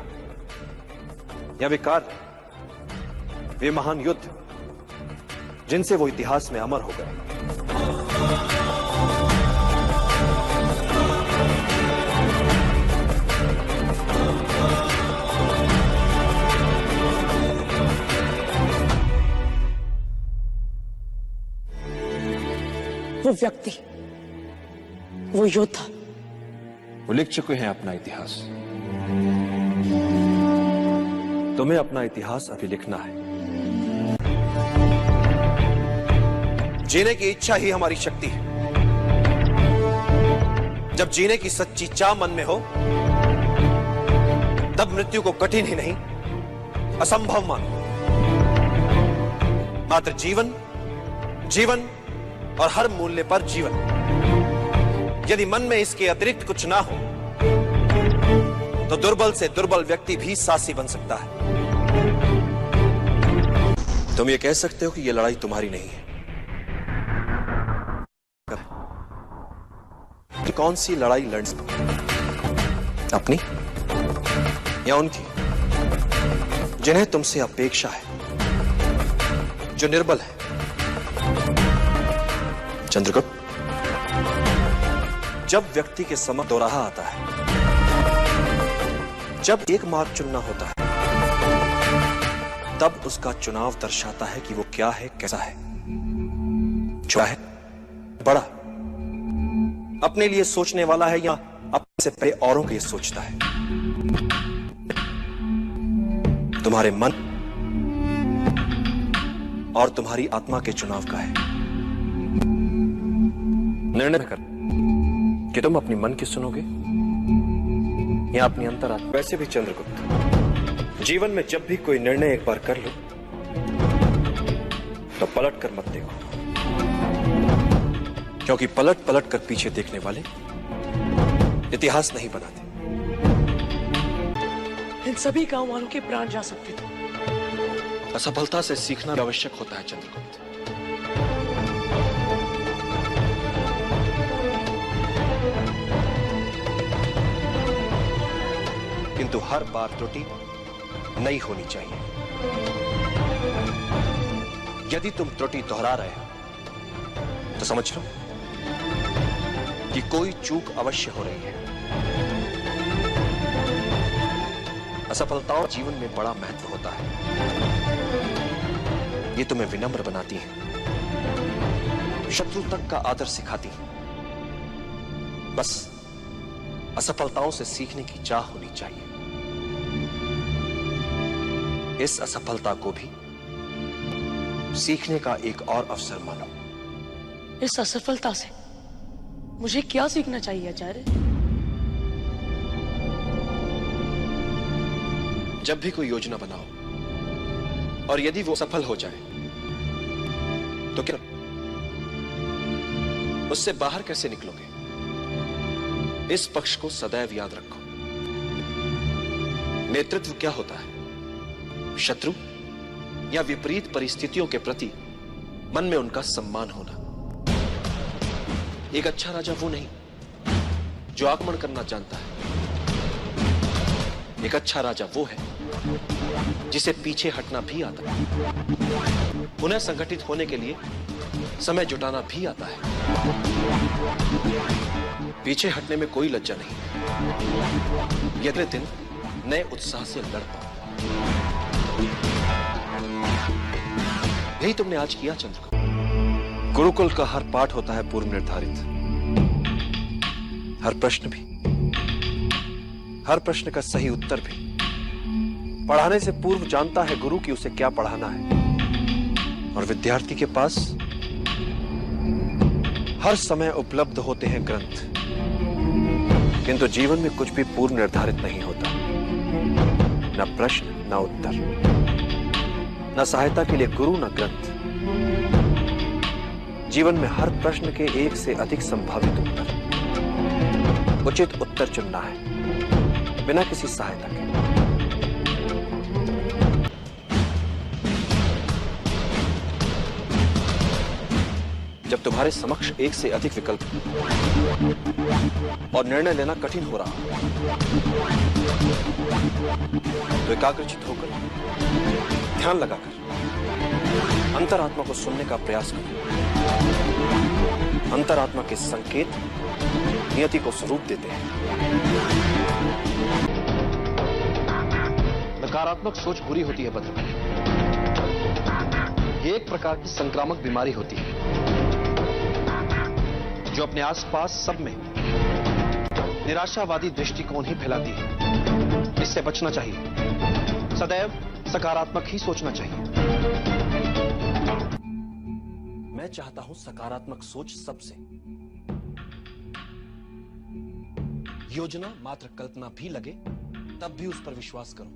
या वे कार्य, वे महान युद्ध जिनसे वो इतिहास में अमर हो गए। वो व्यक्ति, वो योद्धा, वो लिख चुके हैं अपना इतिहास। तुम्हें अपना इतिहास अभी लिखना है। जीने की इच्छा ही हमारी शक्ति है। जब जीने की सच्ची चाह मन में हो, तब मृत्यु को कठिन ही नहीं, असंभव मानो। मात्र जीवन, जीवन और हर मूल्य पर जीवन। यदि मन में इसके अतिरिक्त कुछ ना हो, तो दुर्बल से दुर्बल व्यक्ति भी साहसी बन सकता है। तुम ये कह सकते हो कि यह लड़ाई तुम्हारी नहीं है। कौन सी लड़ाई लड़ सकते? अपनी या उनकी जिन्हें तुमसे अपेक्षा है, जो निर्बल है? चंद्रगुप्त, जब व्यक्ति के समक्ष दोराहा आता है, जब एक मार्ग चुनना होता है, तब उसका चुनाव दर्शाता है कि वो क्या है, कैसा है। छोटा है, बड़ा, अपने लिए सोचने वाला है या अपने से पहले औरों के लिए सोचता है। तुम्हारे मन और तुम्हारी आत्मा के चुनाव का है। निर्णय कर कि तुम अपनी मन की सुनोगे या अपनी अंतरात्मा। वैसे भी चंद्रगुप्त, जीवन में जब भी कोई निर्णय एक बार कर लो, तो पलट कर मत देखो, क्योंकि पलट पलट कर पीछे देखने वाले इतिहास नहीं बनाते। इन सभी गांव वालों के प्राण जा सकते थे। असफलता से सीखना आवश्यक होता है चंद्रगुप्त। किंतु हर बार त्रुटि नई होनी चाहिए। यदि तुम त्रुटि दोहरा रहे हो, तो समझ लो कि कोई चूक अवश्य हो रही है। असफलताओं जीवन में बड़ा महत्व होता है। ये तुम्हें विनम्र बनाती है, शत्रु तक का आदर सिखाती है। बस असफलताओं से सीखने की चाह होनी चाहिए। इस असफलता को भी सीखने का एक और अवसर मानो। इस असफलता से मुझे क्या सीखना चाहिए आचार्य? जब भी कोई योजना बनाओ और यदि वो सफल हो जाए तो क्या उससे बाहर कैसे निकलोगे? इस पक्ष को सदैव याद रखो। नेतृत्व क्या होता है? शत्रु या विपरीत परिस्थितियों के प्रति मन में उनका सम्मान होना। एक अच्छा राजा वो नहीं जो आक्रमण करना जानता है। एक अच्छा राजा वो है जिसे पीछे हटना भी आता है, पुनः संगठित होने के लिए समय जुटाना भी आता है। पीछे हटने में कोई लज्जा नहीं। अगले दिन नए उत्साह से लड़ पाओ। यही तुमने आज किया चंद्रकांत। गुरुकुल का हर पाठ होता है पूर्व निर्धारित, हर प्रश्न भी, हर प्रश्न का सही उत्तर भी। पढ़ाने से पूर्व जानता है गुरु कि उसे क्या पढ़ाना है, और विद्यार्थी के पास हर समय उपलब्ध होते हैं ग्रंथ। किंतु जीवन में कुछ भी पूर्व निर्धारित नहीं होता, न प्रश्न न उत्तर, न सहायता के लिए गुरु न ग्रंथ। जीवन में हर प्रश्न के एक से अधिक संभावित उत्तर, उचित उत्तर चुनना है बिना किसी सहायता के। जब तुम्हारे समक्ष एक से अधिक विकल्प और निर्णय लेना कठिन हो रहा तो एकाग्रचित होकर, ध्यान लगाकर अंतरात्मा को सुनने का प्रयास करो। अंतरात्मा के संकेत नियति को स्वरूप देते हैं। नकारात्मक सोच बुरी होती है भद्रभाई। ये एक प्रकार की संक्रामक बीमारी होती है जो अपने आसपास सब में निराशावादी दृष्टिकोण ही फैलाती है। इससे बचना चाहिए। सदैव सकारात्मक ही सोचना चाहिए। मैं चाहता हूं सकारात्मक सोच सबसे। योजना मात्र कल्पना भी लगे तब भी उस पर विश्वास करो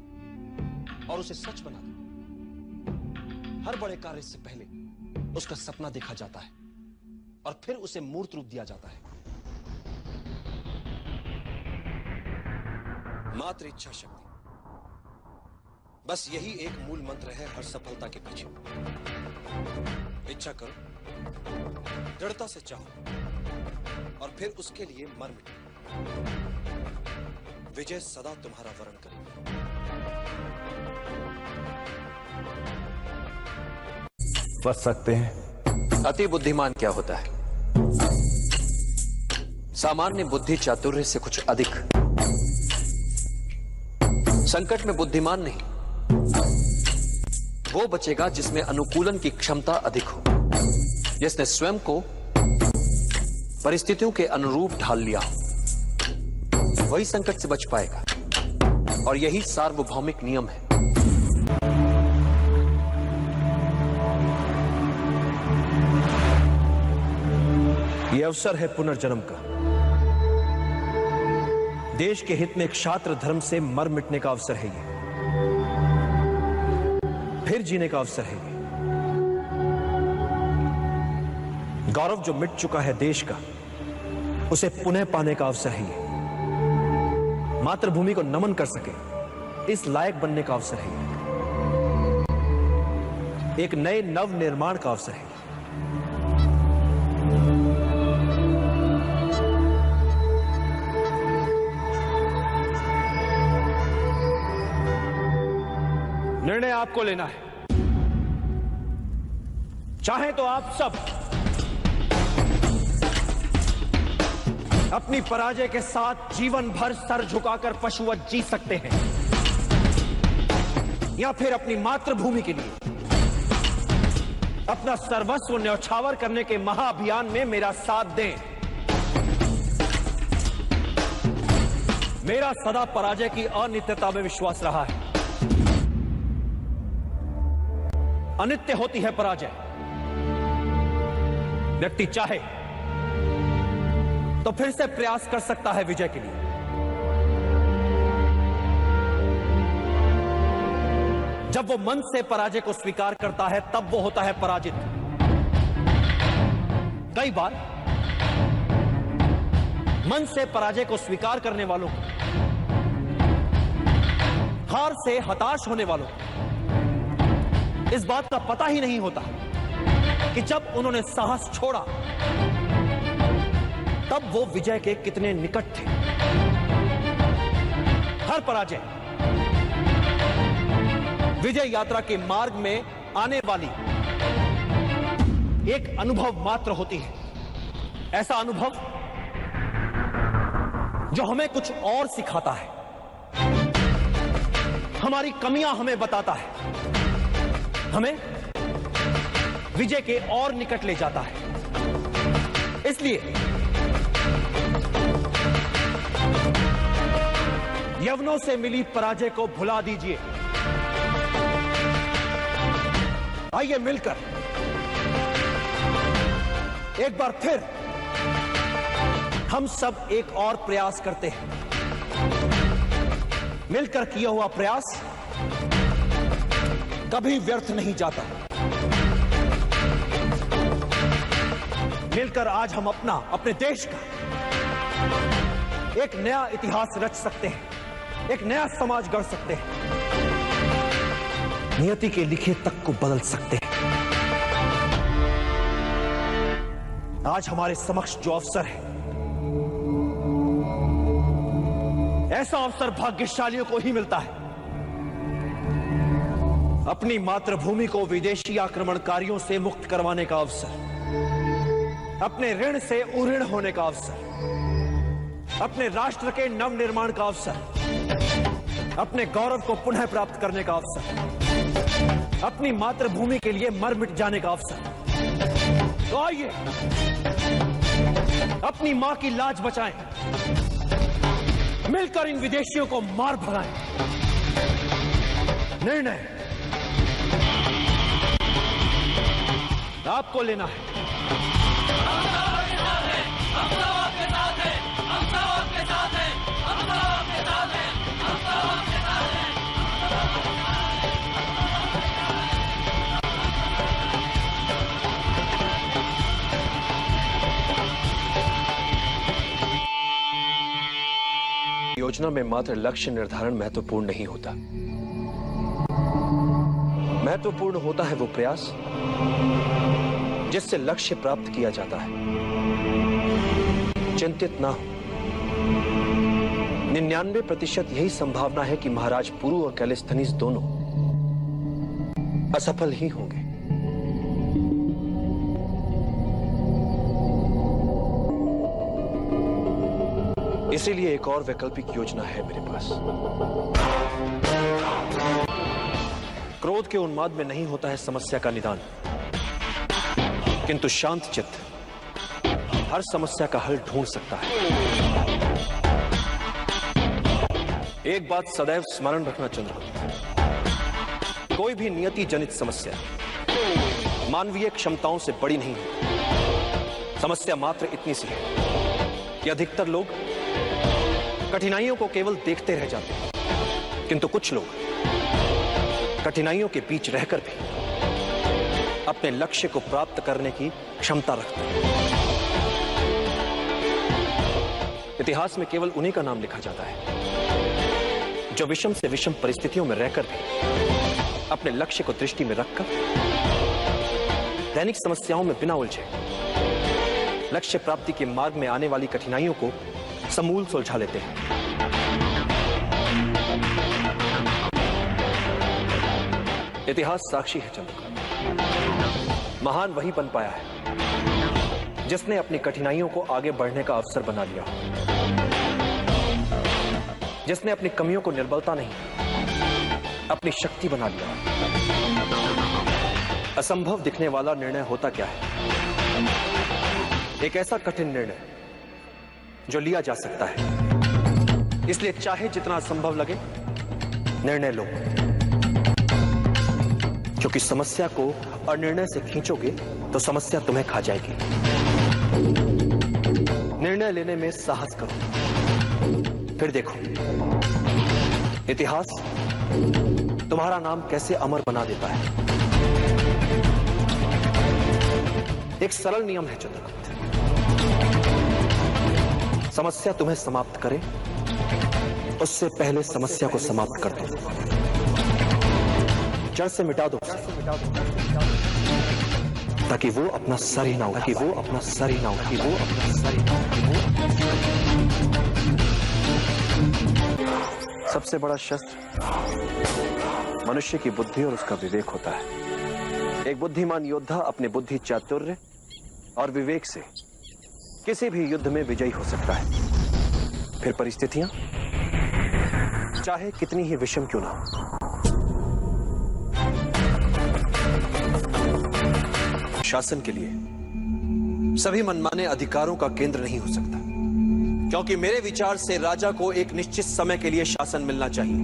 और उसे सच बना दो। हर बड़े कार्य से पहले उसका सपना देखा जाता है और फिर उसे मूर्त रूप दिया जाता है। मात्र इच्छा शक्ति, बस यही एक मूल मंत्र है हर सफलता के पीछे। इच्छा करो, दृढ़ता से चाहो और फिर उसके लिए मर मिटो। विजय सदा तुम्हारा वरण करेगी। बच सकते हैं। अति बुद्धिमान क्या होता है? सामान्य बुद्धि चातुर्य से कुछ अधिक। संकट में बुद्धिमान नहीं, वो बचेगा जिसमें अनुकूलन की क्षमता अधिक हो, जिसने स्वयं को परिस्थितियों के अनुरूप ढाल लिया हो, वही संकट से बच पाएगा। और यही सार्वभौमिक नियम है। यह अवसर है पुनर्जन्म का। देश के हित में क्षात्र धर्म से मर मिटने का अवसर है ये। फिर जीने का अवसर है ये। गौरव जो मिट चुका है देश का, उसे पुनः पाने का अवसर है ये। मातृभूमि को नमन कर सके इस लायक बनने का अवसर है ये। एक नए नव निर्माण का अवसर है। निर्णय आपको लेना है। चाहे तो आप सब अपनी पराजय के साथ जीवन भर सर झुकाकर पशुवत जी सकते हैं, या फिर अपनी मातृभूमि के लिए अपना सर्वस्व न्यौछावर करने के महाअभियान में मेरा साथ दें। मेरा सदा पराजय की अनित्यता में विश्वास रहा है। अनित्य होती है पराजय। व्यक्ति चाहे तो फिर से प्रयास कर सकता है विजय के लिए। जब वो मन से पराजय को स्वीकार करता है तब वो होता है पराजित। कई बार मन से पराजय को स्वीकार करने वालों को, हार से हताश होने वालों को इस बात का पता ही नहीं होता कि जब उन्होंने साहस छोड़ा तब वो विजय के कितने निकट थे। हर पराजय विजय यात्रा के मार्ग में आने वाली एक अनुभव मात्र होती है। ऐसा अनुभव जो हमें कुछ और सिखाता है, हमारी कमियां हमें बताता है, हमें विजय के और निकट ले जाता है। इसलिए यवनों से मिली पराजय को भुला दीजिए। आइए मिलकर एक बार फिर हम सब एक और प्रयास करते हैं। मिलकर किया हुआ प्रयास कभी व्यर्थ नहीं जाता। मिलकर आज हम अपने देश का एक नया इतिहास रच सकते हैं, एक नया समाज गढ़ सकते हैं, नियति के लिखे तक को बदल सकते हैं। आज हमारे समक्ष जो अवसर है, ऐसा अवसर भाग्यशालियों को ही मिलता है। अपनी मातृभूमि को विदेशी आक्रमणकारियों से मुक्त करवाने का अवसर, अपने ऋण से उऋण होने का अवसर, अपने राष्ट्र के नवनिर्माण का अवसर, अपने गौरव को पुनः प्राप्त करने का अवसर, अपनी मातृभूमि के लिए मर मिट जाने का अवसर। तो आइए अपनी मां की लाज बचाएं, मिलकर इन विदेशियों को मार भगाएं। निर्णय आपको लेना है। योजना में मात्र लक्ष्य निर्धारण महत्वपूर्ण नहीं होता। महत्वपूर्ण होता है वो प्रयास जिससे लक्ष्य प्राप्त किया जाता है। चिंतित ना हो, 99% यही संभावना है कि महाराज पुरु और कैलिस्थनीज दोनों असफल ही होंगे। इसीलिए एक और वैकल्पिक योजना है मेरे पास। क्रोध के उन्माद में नहीं होता है समस्या का निदान, किंतु शांत चित्त हर समस्या का हल ढूंढ सकता है। एक बात सदैव स्मरण रखना चंद्रगुप्त, कोई भी नियति जनित समस्या मानवीय क्षमताओं से बड़ी नहीं है। समस्या मात्र इतनी सी है कि अधिकतर लोग कठिनाइयों को केवल देखते रह जाते हैं, किंतु कुछ लोग कठिनाइयों के बीच रहकर भी अपने लक्ष्य को प्राप्त करने की क्षमता रखते हैं। इतिहास में केवल उन्हीं का नाम लिखा जाता है जो विषम से विषम परिस्थितियों में रहकर भी अपने लक्ष्य को दृष्टि में रखकर दैनिक समस्याओं में बिना उलझे लक्ष्य प्राप्ति के मार्ग में आने वाली कठिनाइयों को समूल सुलझा लेते हैं। इतिहास साक्षी है चंद्रकांत, महान वही बन पाया है जिसने अपनी कठिनाइयों को आगे बढ़ने का अवसर बना लिया, जिसने अपनी कमियों को निर्बलता नहीं अपनी शक्ति बना लिया। असंभव दिखने वाला निर्णय होता क्या है? एक ऐसा कठिन निर्णय जो लिया जा सकता है। इसलिए चाहे जितना असंभव लगे, निर्णय लो, क्योंकि समस्या को अनिर्णय से खींचोगे तो समस्या तुम्हें खा जाएगी। निर्णय लेने में साहस करो, फिर देखो इतिहास तुम्हारा नाम कैसे अमर बना देता है। एक सरल नियम है चंद्रगुप्त, समस्या तुम्हें समाप्त करे उससे पहले समस्या को समाप्त कर दो, जड़ से मिटा दो, ताकि वो अपना सर ही ना हो, ताकि वो अपना सर ही ना हो, ताकि वो अपना सर ही ना हो। सबसे बड़ा शस्त्र मनुष्य की बुद्धि और उसका विवेक होता है। एक बुद्धिमान योद्धा अपने बुद्धि, चातुर्य और विवेक से किसी भी युद्ध में विजयी हो सकता है, फिर परिस्थितियां चाहे कितनी ही विषम क्यों ना हो। शासन के लिए सभी मनमाने अधिकारों का केंद्र नहीं हो सकता, क्योंकि मेरे विचार से राजा को एक निश्चित समय के लिए शासन मिलना चाहिए,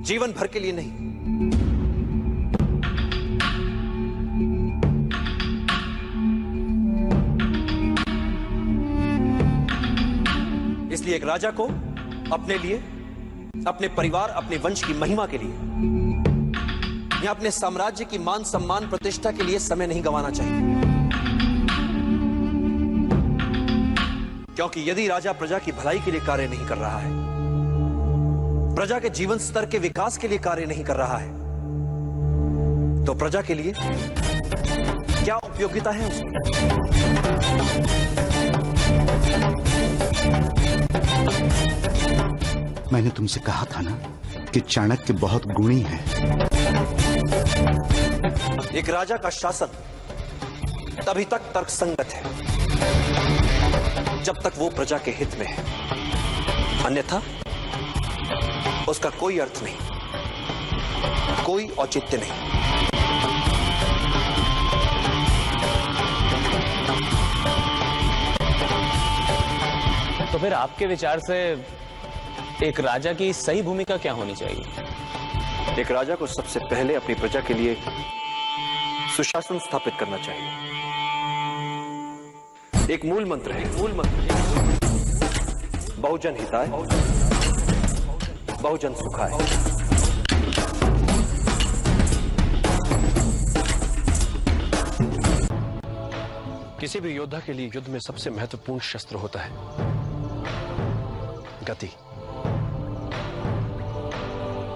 जीवन भर के लिए नहीं। इसलिए एक राजा को अपने लिए, अपने परिवार, अपने वंश की महिमा के लिए या अपने साम्राज्य की मान सम्मान प्रतिष्ठा के लिए समय नहीं गंवाना चाहिए, क्योंकि यदि राजा प्रजा की भलाई के लिए कार्य नहीं कर रहा है, प्रजा के जीवन स्तर के विकास के लिए कार्य नहीं कर रहा है, तो प्रजा के लिए क्या उपयोगिता है उसकी? मैंने तुमसे कहा था ना कि चाणक्य बहुत गुणी है। एक राजा का शासन तभी तक तर्कसंगत है जब तक वो प्रजा के हित में है, अन्यथा उसका कोई अर्थ नहीं, कोई औचित्य नहीं। तो फिर आपके विचार से एक राजा की सही भूमिका क्या होनी चाहिए? एक राजा को सबसे पहले अपनी प्रजा के लिए सुशासन स्थापित करना चाहिए। एक मूल मंत्र है, बहुजन हिताय, बहुजन सुखाय। किसी भी योद्धा के लिए युद्ध में सबसे महत्वपूर्ण शस्त्र होता है गति।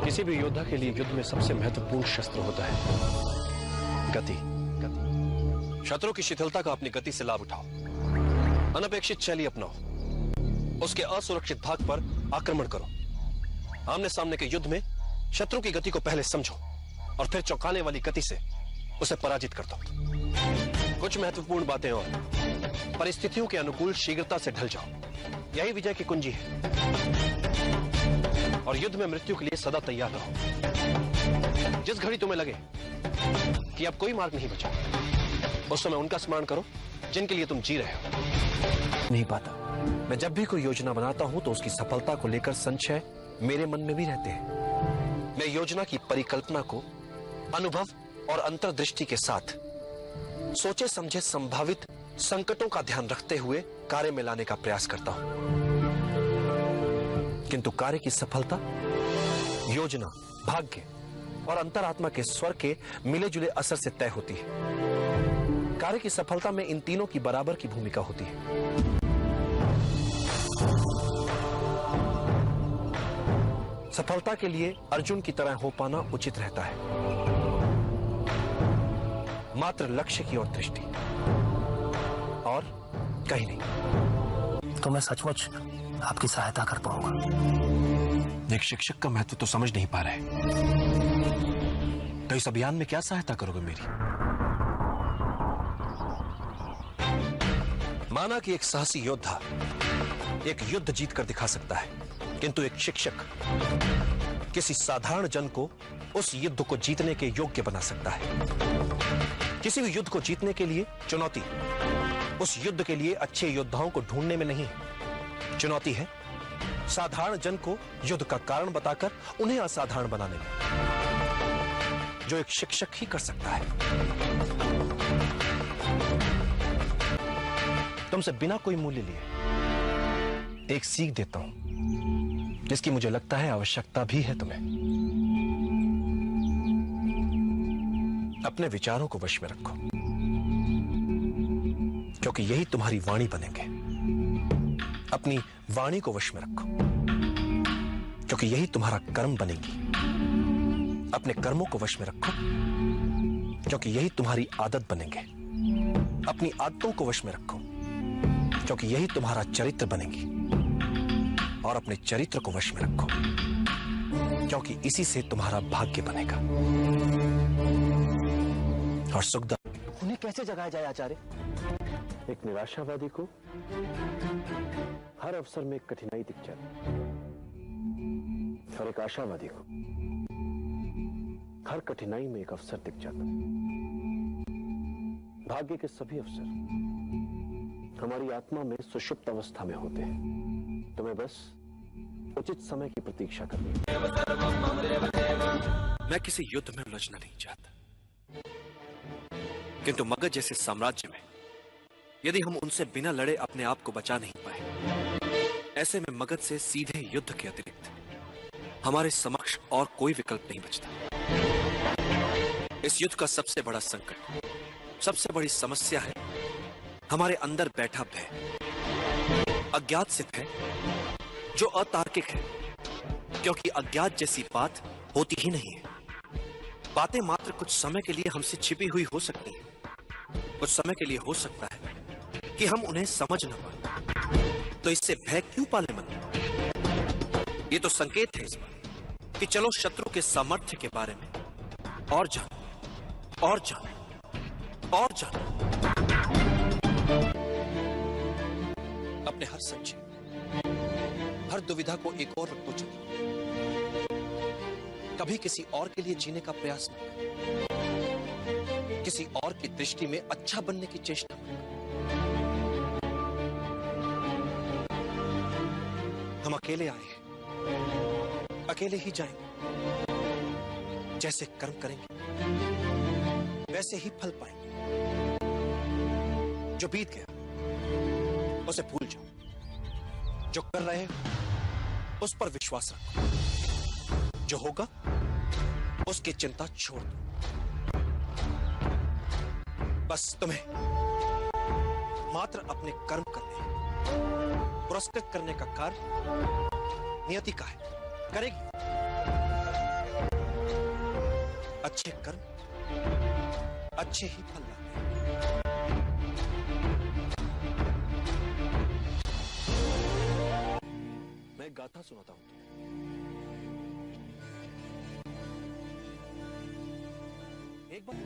किसी भी योद्धा के लिए युद्ध में सबसे महत्वपूर्ण शस्त्र होता है गति। शत्रु की शिथिलता का अपनी गति से लाभ उठाओ, अनपेक्षित शैली अपनाओ, उसके असुरक्षित भाग पर आक्रमण करो। आमने सामने के युद्ध में शत्रु की गति को पहले समझो और फिर चौंकाने वाली गति से उसे पराजित कर दो। कुछ महत्वपूर्ण बातें और परिस्थितियों के अनुकूल शीघ्रता से ढल जाओ, यही विजय की कुंजी है। और युद्ध में मृत्यु के लिए सदा तैयार रहो। जिस घड़ी तुम्हें लगे कि अब कोई मार्ग नहीं बचा, उस समय उनका स्मरण करो जिनके लिए तुम जी रहे हो। नहीं पाता, मैं जब भी कोई योजना बनाता हूं तो उसकी सफलता को लेकर संशय मेरे मन में भी रहते हैं। मैं योजना की परिकल्पना को अनुभव और अंतर्दृष्टि के साथ सोचे समझे संभावित संकटों का ध्यान रखते हुए कार्य में लाने का प्रयास करता हूं, किंतु कार्य की सफलता योजना, भाग्य और अंतरात्मा के स्वर के मिले जुले असर से तय होती है। कार्य की सफलता में इन तीनों की बराबर की भूमिका होती है। सफलता के लिए अर्जुन की तरह हो पाना उचित रहता है, मात्र लक्ष्य की ओर दृष्टि और कहीं नहीं। तो मैं सचमुच आपकी सहायता कर पाऊंगा। एक शिक्षक का महत्व तो समझ नहीं पा रहे, तो इस अभियान में क्या सहायता करोगे मेरी? माना कि एक साहसी योद्धा एक युद्ध जीत कर दिखा सकता है, किंतु एक शिक्षक किसी साधारण जन को उस युद्ध को जीतने के योग्य बना सकता है। किसी भी युद्ध को जीतने के लिए चुनौती उस युद्ध के लिए अच्छे योद्धाओं को ढूंढने में नहीं, चुनौती है साधारण जन को युद्ध का कारण बताकर उन्हें असाधारण बनाने में। जो एक शिक्षक ही कर सकता है। तुमसे बिना कोई मूल्य लिए एक सीख देता हूं जिसकी मुझे लगता है आवश्यकता भी है तुम्हें। अपने विचारों को वश में रखो, क्योंकि यही तुम्हारी वाणी बनेंगे। अपनी वाणी को वश में रखो, क्योंकि यही तुम्हारा कर्म बनेगी। अपने कर्मों को वश में रखो, क्योंकि यही तुम्हारी आदत बनेंगे। अपनी आदतों को वश में रखो, क्योंकि यही तुम्हारा चरित्र बनेगी। और अपने चरित्र को वश में रखो, क्योंकि इसी से तुम्हारा भाग्य बनेगा। और सुखदा, उन्हें कैसे जगाया जाए आचार्य? एक निराशावादी को हर अवसर में एक कठिनाई दिख जाती, और एक आशावादी को हर कठिनाई में एक अवसर दिख जाता। भाग्य के सभी अवसर हमारी आत्मा में सुषुप्त अवस्था में होते हैं। तुम्हें बस उचित समय की प्रतीक्षा करनी है। मैं किसी युद्ध में उलझना नहीं चाहता, किंतु मगध जैसे साम्राज्य में यदि हम उनसे बिना लड़े अपने आप को बचा नहीं पाए, ऐसे में मगध से सीधे युद्ध के अतिरिक्त हमारे समक्ष और कोई विकल्प नहीं बचता। इस युद्ध का सबसे बड़ा संकट, सबसे बड़ी समस्या है हमारे अंदर बैठा भय, अज्ञात से भय जो अतार्किक है, क्योंकि अज्ञात जैसी बात होती ही नहीं है। बातें मात्र कुछ समय के लिए हमसे छिपी हुई हो सकती हैं। कुछ समय के लिए हो सकता है कि हम उन्हें समझ न पाए, तो इससे भय क्यों पाले मन? ये तो संकेत है इस बात कि चलो शत्रु के सामर्थ्य के बारे में और जानो, और जानो, और जानो। अपने हर संशय, हर दुविधा को एक और रखो चलो। कभी किसी और के लिए जीने का प्रयास मत करो, किसी और की दृष्टि में अच्छा बनने की चेष्टा मत करो। हम अकेले आए हैं, अकेले ही जाएंगे। जैसे कर्म करेंगे वैसे ही फल पाएंगे। जो बीत गया उसे भूल जाओ, जो कर रहे हो उस पर विश्वास रखो, जो होगा उसकी चिंता छोड़ दो। बस तुम्हें मात्र अपने कर्म करने, पुरस्कृत करने का कार्य नियति का है, करेगी। अच्छे कर्म अच्छे ही फल लाते हैं। मैं गाथा सुनाता हूं। एक बार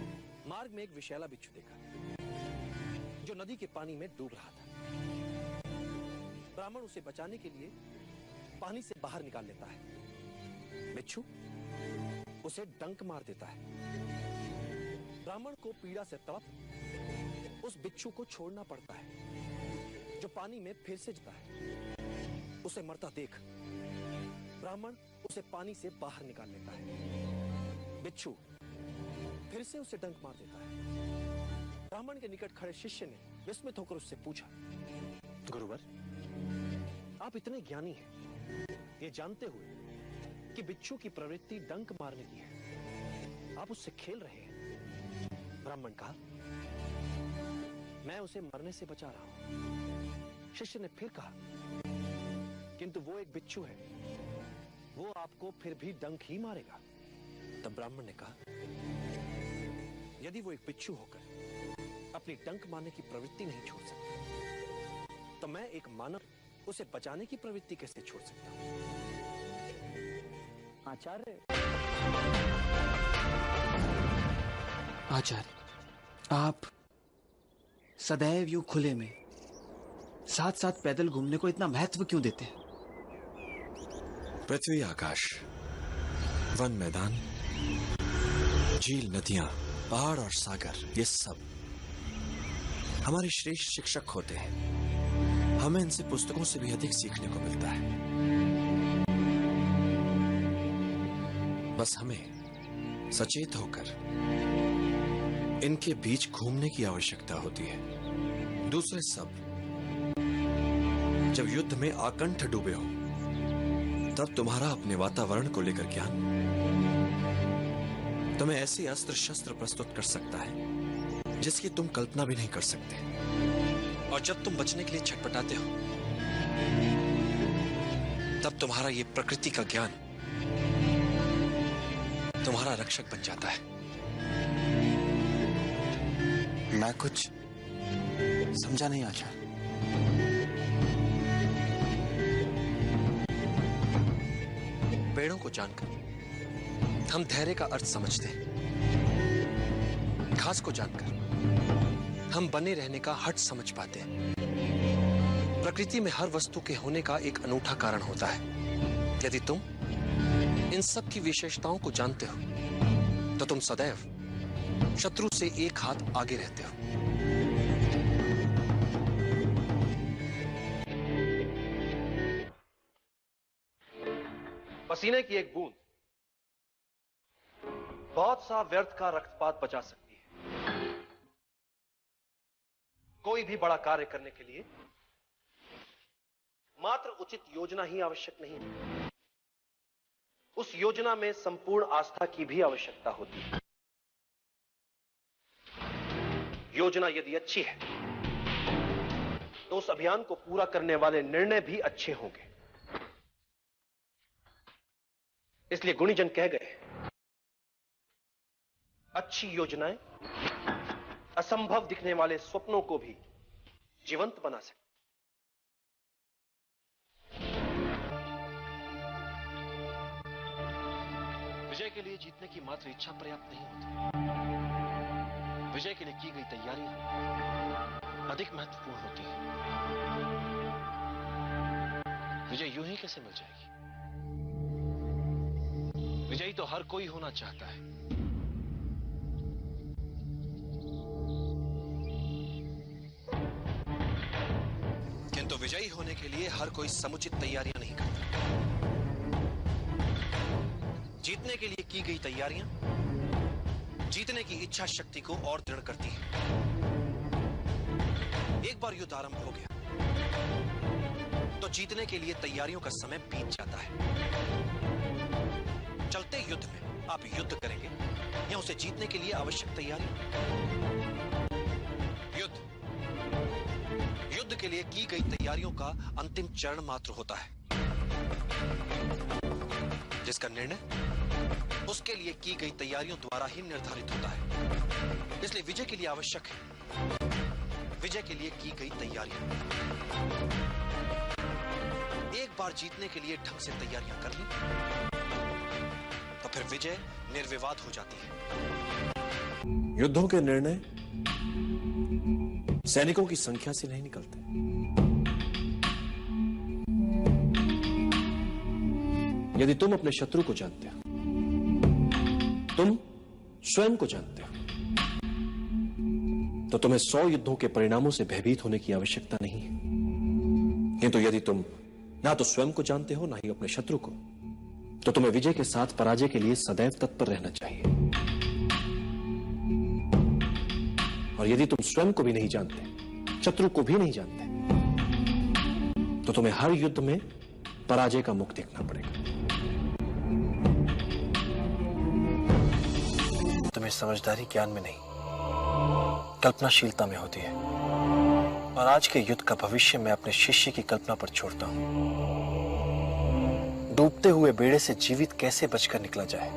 मार्ग में एक विषैला बिच्छू देखा जो नदी के पानी में डूब रहा था। ब्राह्मण उसे बचाने के लिए पानी से बाहर निकाल लेता है। बिच्छू उसे डंक मार देता है। ब्राह्मण को पीड़ा से तड़प उस बिच्छू को छोड़ना पड़ता है, जो पानी में फिर से जाता है। उसे मरता देख ब्राह्मण उसे पानी से बाहर निकाल लेता है। बिच्छू फिर से उसे डंक मार देता है। ब्राह्मण के निकट खड़े शिष्य ने विस्मित होकर उससे पूछा, गुरुवर, आप इतने ज्ञानी हैं, ये जानते हुए कि बिच्छू की प्रवृत्ति डंक मारने की है, आप उससे खेल रहे हैं। ब्राह्मण कहा, मैं उसे मरने से बचा रहा हूं। शिष्य ने फिर कहा, किंतु वो एक बिच्छू है, वो आपको फिर भी डंक ही मारेगा। तब ब्राह्मण ने कहा, यदि वो एक बिच्छू होकर अपनी डंक मारने की प्रवृत्ति नहीं छोड़ सकता, तो मैं एक मानव उसे बचाने की प्रवृत्ति कैसे छोड़ सकता हूं? आचार्य, आचार्य, आप सदैव यूं खुले में साथ साथ पैदल घूमने को इतना महत्व क्यों देते हैं? पृथ्वी, आकाश, वन, मैदान, झील, नदियां, पहाड़ और सागर, ये सब हमारे श्रेष्ठ शिक्षक होते हैं। हमें इनसे पुस्तकों से भी अधिक सीखने को मिलता है। बस हमें सचेत होकर इनके बीच घूमने की आवश्यकता होती है। दूसरे सब जब युद्ध में आकंठ डूबे हो, तब तुम्हारा अपने वातावरण को लेकर ज्ञान तुम्हें ऐसे अस्त्र शस्त्र प्रस्तुत कर सकता है जिसकी तुम कल्पना भी नहीं कर सकते। और जब तुम बचने के लिए छटपटाते हो, तब तुम्हारा ये प्रकृति का ज्ञान तुम्हारा रक्षक बन जाता है। मैं कुछ समझा नहीं आचार्य। पेड़ों को जानकर हम धैर्य का अर्थ समझते हैं। घास को जानकर हम बने रहने का हट समझ पाते हैं। प्रकृति में हर वस्तु के होने का एक अनूठा कारण होता है। यदि तुम इन सब की विशेषताओं को जानते हो, तो तुम सदैव शत्रु से एक हाथ आगे रहते हो। पसीने की एक बूंद बहुत सा व्यर्थ का रक्तपात बचा सकती है। कोई भी बड़ा कार्य करने के लिए मात्र उचित योजना ही आवश्यक नहीं है, उस योजना में संपूर्ण आस्था की भी आवश्यकता होती है। योजना यदि अच्छी है, तो उस अभियान को पूरा करने वाले निर्णय भी अच्छे होंगे। इसलिए गुणीजन कह गए, अच्छी योजनाएं असंभव दिखने वाले स्वप्नों को भी जीवंत बना सकती। विजय के लिए जीतने की मात्र इच्छा पर्याप्त नहीं होती। विजय के लिए की गई तैयारियां अधिक महत्वपूर्ण होती हैं। विजय यूं ही कैसे मिल जाएगी? विजयी तो हर कोई होना चाहता है, किंतु विजयी होने के लिए हर कोई समुचित तैयारियां नहीं करता। जीतने के लिए की गई तैयारियां जीतने की इच्छा शक्ति को और दृढ़ करती हैं। एक बार युद्ध आरंभ हो गया, तो जीतने के लिए तैयारियों का समय बीत जाता है। चलते युद्ध में आप युद्ध करेंगे या उसे जीतने के लिए आवश्यक तैयारी? युद्ध के लिए की गई तैयारियों का अंतिम चरण मात्र होता है, जिसका निर्णय उसके लिए की गई तैयारियों द्वारा ही निर्धारित होता है। इसलिए विजय के लिए आवश्यक है विजय के लिए की गई तैयारियां। एक बार जीतने के लिए ढंग से तैयारियां कर ली, तो फिर विजय निर्विवाद हो जाती है। युद्धों के निर्णय सैनिकों की संख्या से नहीं निकलते। यदि तुम अपने शत्रु को जानते हो, तुम स्वयं को जानते हो, तो तुम्हें 100 युद्धों के परिणामों से भयभीत होने की आवश्यकता नहीं है। किंतु यदि तुम ना तो स्वयं को जानते हो, ना ही अपने शत्रु को, तो तुम्हें विजय के साथ पराजय के लिए सदैव तत्पर रहना चाहिए। और यदि तुम स्वयं को भी नहीं जानते, शत्रु को भी नहीं जानते, तो तुम्हें हर युद्ध में पराजय का मुख देखना पड़ेगा। तुम्हें समझदारी ज्ञान में नहीं, कल्पनाशीलता में होती है। और आज के युद्ध का भविष्य मैं अपने शिष्य की कल्पना पर छोड़ता हूं। डूबते हुए बेड़े से जीवित कैसे बचकर निकला जाए,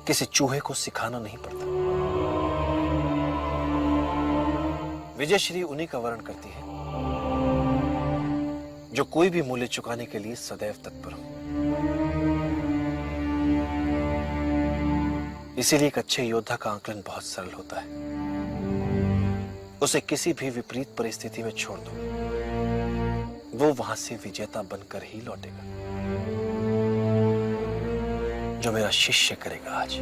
किसी चूहे को सिखाना नहीं पड़ता। विजयश्री उन्हीं का वर्ण करती है जो कोई भी मूल्य चुकाने के लिए सदैव तत्पर हो। इसीलिए एक अच्छे योद्धा का आकलन बहुत सरल होता है। उसे किसी भी विपरीत परिस्थिति में छोड़ दो, वो वहां से विजेता बनकर ही लौटेगा। जो मेरा शिष्य करेगा आज।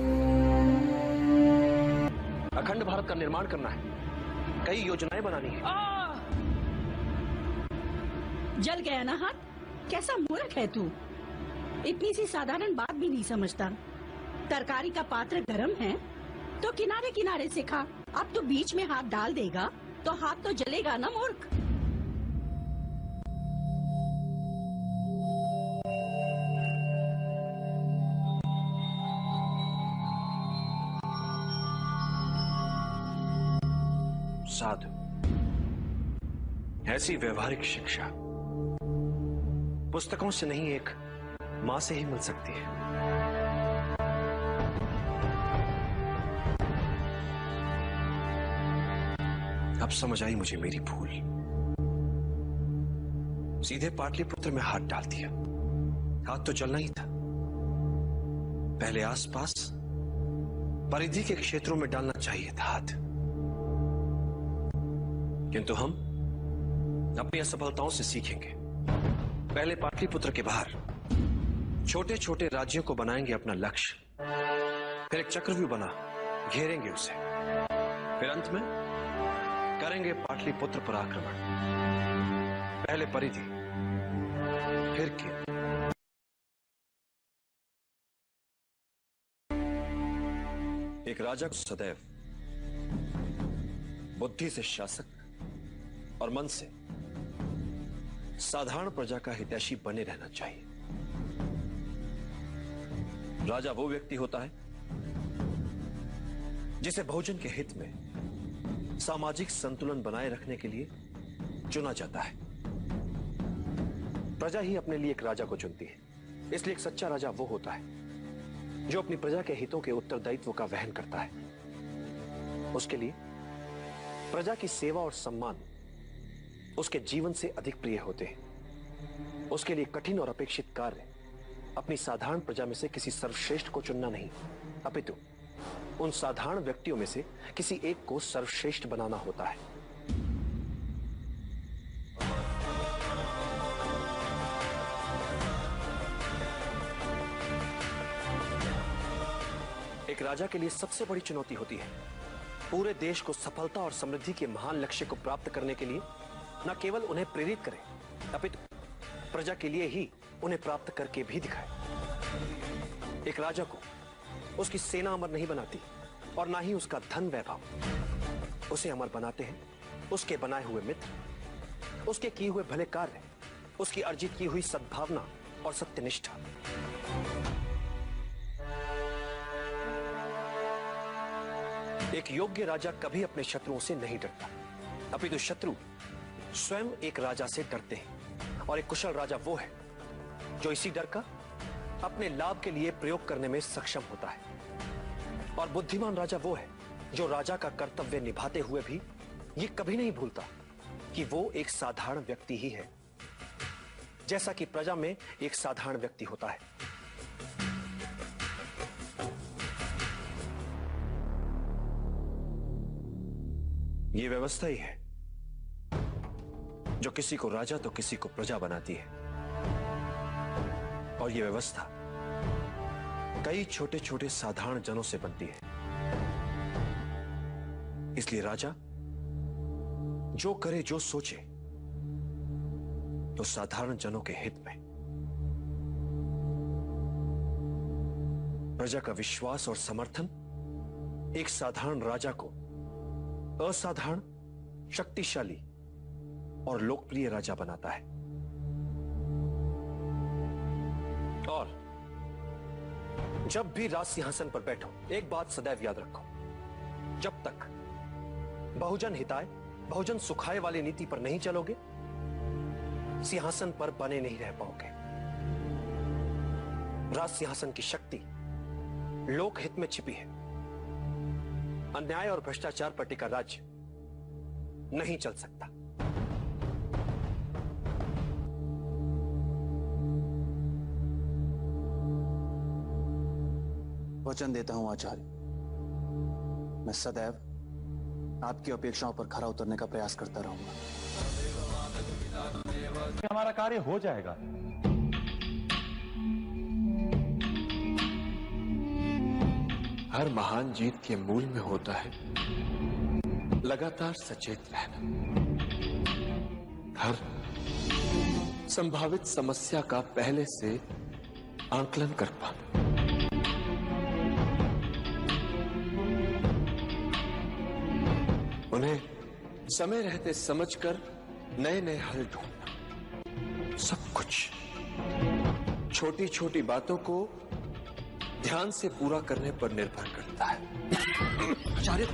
अखंड भारत का निर्माण करना है, कई योजनाएं बनानी है। जल गया ना हाथ? कैसा मूर्ख है तू, इतनी सी साधारण बात भी नहीं समझता। तरकारी का पात्र गरम है तो किनारे किनारे से खा। अब तो बीच में हाथ डाल देगा तो हाथ तो जलेगा ना मूर्ख। साधु, ऐसी व्यवहारिक शिक्षा पुस्तकों से नहीं, एक मां से ही मिल सकती है। अब समझ आई मुझे मेरी भूल। सीधे पाटलिपुत्र में हाथ डाल दिया। हाथ तो चलना ही था। पहले आसपास परिधि के क्षेत्रों में डालना चाहिए था हाथ, किंतु हम अपनी असफलताओं से सीखेंगे। पहले पाटलिपुत्र के बाहर छोटे छोटे राज्यों को बनाएंगे अपना लक्ष्य, फिर एक चक्रव्यूह बना घेरेंगे उसे, फिर अंत में करेंगे पाटलिपुत्र पर आक्रमण। पहले परिधि, फिर केंद्र। एक राजा को सदैव बुद्धि से शासक और मन से साधारण प्रजा का हितैषी बने रहना चाहिए। राजा वो व्यक्ति होता है जिसे बहुजन के हित में सामाजिक संतुलन बनाए रखने के लिए चुना जाता है। प्रजा ही अपने लिए एक राजा को चुनती है। इसलिए एक सच्चा राजा वो होता है जो अपनी प्रजा के हितों के उत्तरदायित्व का वहन करता है। उसके लिए प्रजा की सेवा और सम्मान उसके जीवन से अधिक प्रिय होते हैं। उसके लिए कठिन और अपेक्षित कार्य अपनी साधारण प्रजा में से किसी सर्वश्रेष्ठ को चुनना नहीं, अपितु उन साधारण व्यक्तियों में से किसी एक को सर्वश्रेष्ठ बनाना होता है। एक राजा के लिए सबसे बड़ी चुनौती होती है पूरे देश को सफलता और समृद्धि के महान लक्ष्य को प्राप्त करने के लिए न केवल उन्हें प्रेरित करे, अपितु प्रजा के लिए ही उन्हें प्राप्त करके भी दिखाए। एक राजा को उसकी सेना अमर नहीं बनाती और ना ही उसका धन वैभव। उसे अमर बनाते हैं उसके बनाए हुए मित्र, उसके किए हुए भले कार्य, उसकी अर्जित की हुई सद्भावना और सत्यनिष्ठा। एक योग्य राजा कभी अपने शत्रुओं से नहीं डरता, अपितु शत्रु स्वयं एक राजा से डरते हैं। और एक कुशल राजा वो है जो इसी डर का अपने लाभ के लिए प्रयोग करने में सक्षम होता है। और बुद्धिमान राजा वो है जो राजा का कर्तव्य निभाते हुए भी ये कभी नहीं भूलता कि वो एक साधारण व्यक्ति ही है, जैसा कि प्रजा में एक साधारण व्यक्ति होता है। ये व्यवस्था ही है जो किसी को राजा तो किसी को प्रजा बनाती है। और ये व्यवस्था कई छोटे छोटे साधारण जनों से बनती है। इसलिए राजा जो करे जो सोचे तो साधारण जनों के हित में। प्रजा का विश्वास और समर्थन एक साधारण राजा को असाधारण, शक्तिशाली और लोकप्रिय राजा बनाता है। और जब भी राज सिंहासन पर बैठो, एक बात सदैव याद रखो, जब तक बहुजन हिताय, बहुजन सुखाय वाली नीति पर नहीं चलोगे, सिंहासन पर बने नहीं रह पाओगे। राज सिंहासन की शक्ति लोकहित में छिपी है। अन्याय और भ्रष्टाचार पर टिका राज्य नहीं चल सकता। वचन देता हूं आचार्य, मैं सदैव आपकी अपेक्षाओं पर खरा उतरने का प्रयास करता रहूंगा। हमारा कार्य हो जाएगा। हर महान जीत के मूल में होता है लगातार सचेत रहना, हर संभावित समस्या का पहले से आंकलन कर पाना। उन्हें समय रहते समझकर नए नए हल ढूंढना। सब कुछ छोटी छोटी बातों को ध्यान से पूरा करने पर निर्भर करता है। आचार्य,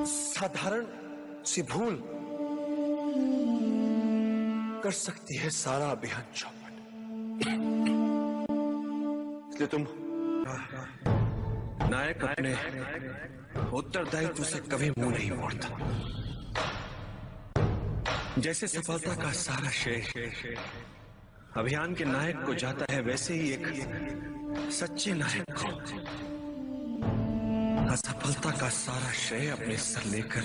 साधारण सी भूल कर सकती है सारा अभियान चौपट। इसलिए तुम नायक अपने उत्तरदायित्व से कभी मुंह नहीं मोड़ता। जैसे सफलता का सारा श्रेय अभियान के नायक को जाता है, वैसे ही एक सच्चे नायक को असफलता का सारा श्रेय अपने सर लेकर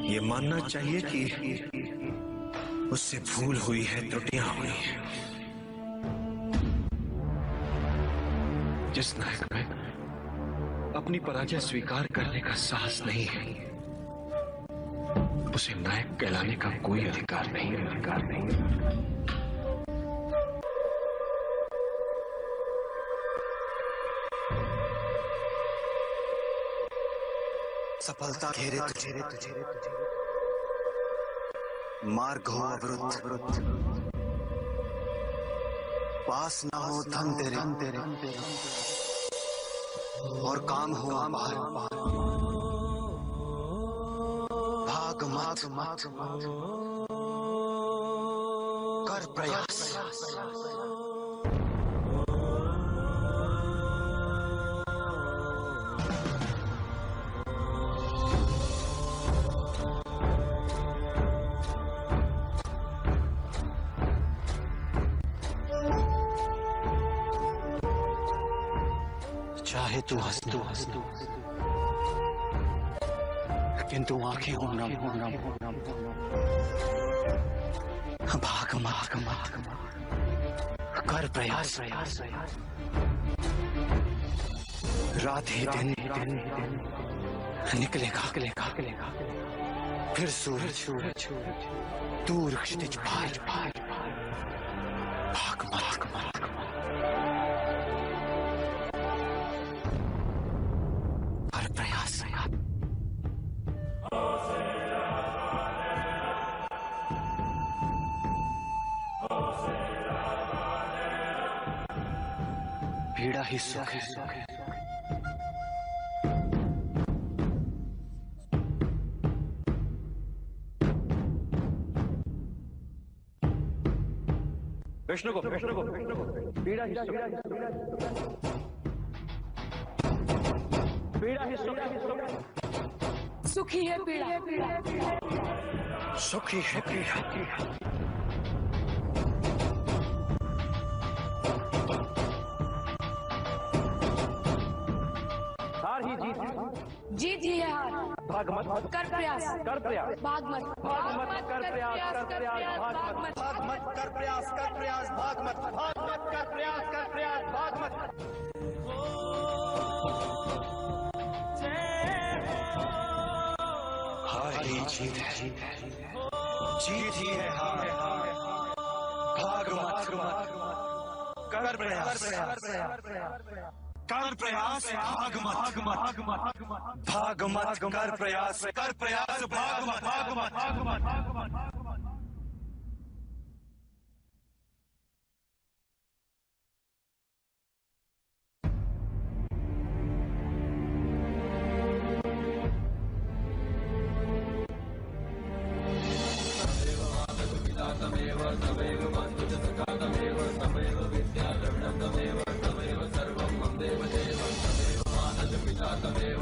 ये मानना चाहिए कि उससे भूल हुई है, त्रुटियां हुई हैं। जिस नायक में अपनी पराजय स्वीकार करने का साहस नहीं है, उसे नायक कहलाने का कोई अधिकार नहीं। सफलता घेरे तुझे, मार्ग हो अवरुद्ध, पास ना हो धन तेरे, और काम हो बाहर, भाग मत कर प्रयास। चाहे तू हंस किंतु आंखें हो भाग मत कर प्रयास। रात ही दिन निकलेगा, फिर सूरज दूर क्षितिज पार, भाग मत कर प्रयास। पीड़ा ही सुख है। विष्णु को पीड़ा ही सुख है। पीड़ा ही सुख है। सुखी है पीड़ा, सुखी है पीड़ा। हार ही जीत ही है हार। भाग मत कर प्रयास, भाग मत कर प्रयास, भाग मत कर प्रयास, भाग मत कर प्रयास, भाग मत। हार ही जीत है, जीत ही है हार। भाग मत कर प्रयास, कर प्रयास, भाग मत कर प्रयास, भाग मत। तमेव सर्वं मम देवदेव तमेव मानद पिता तमेव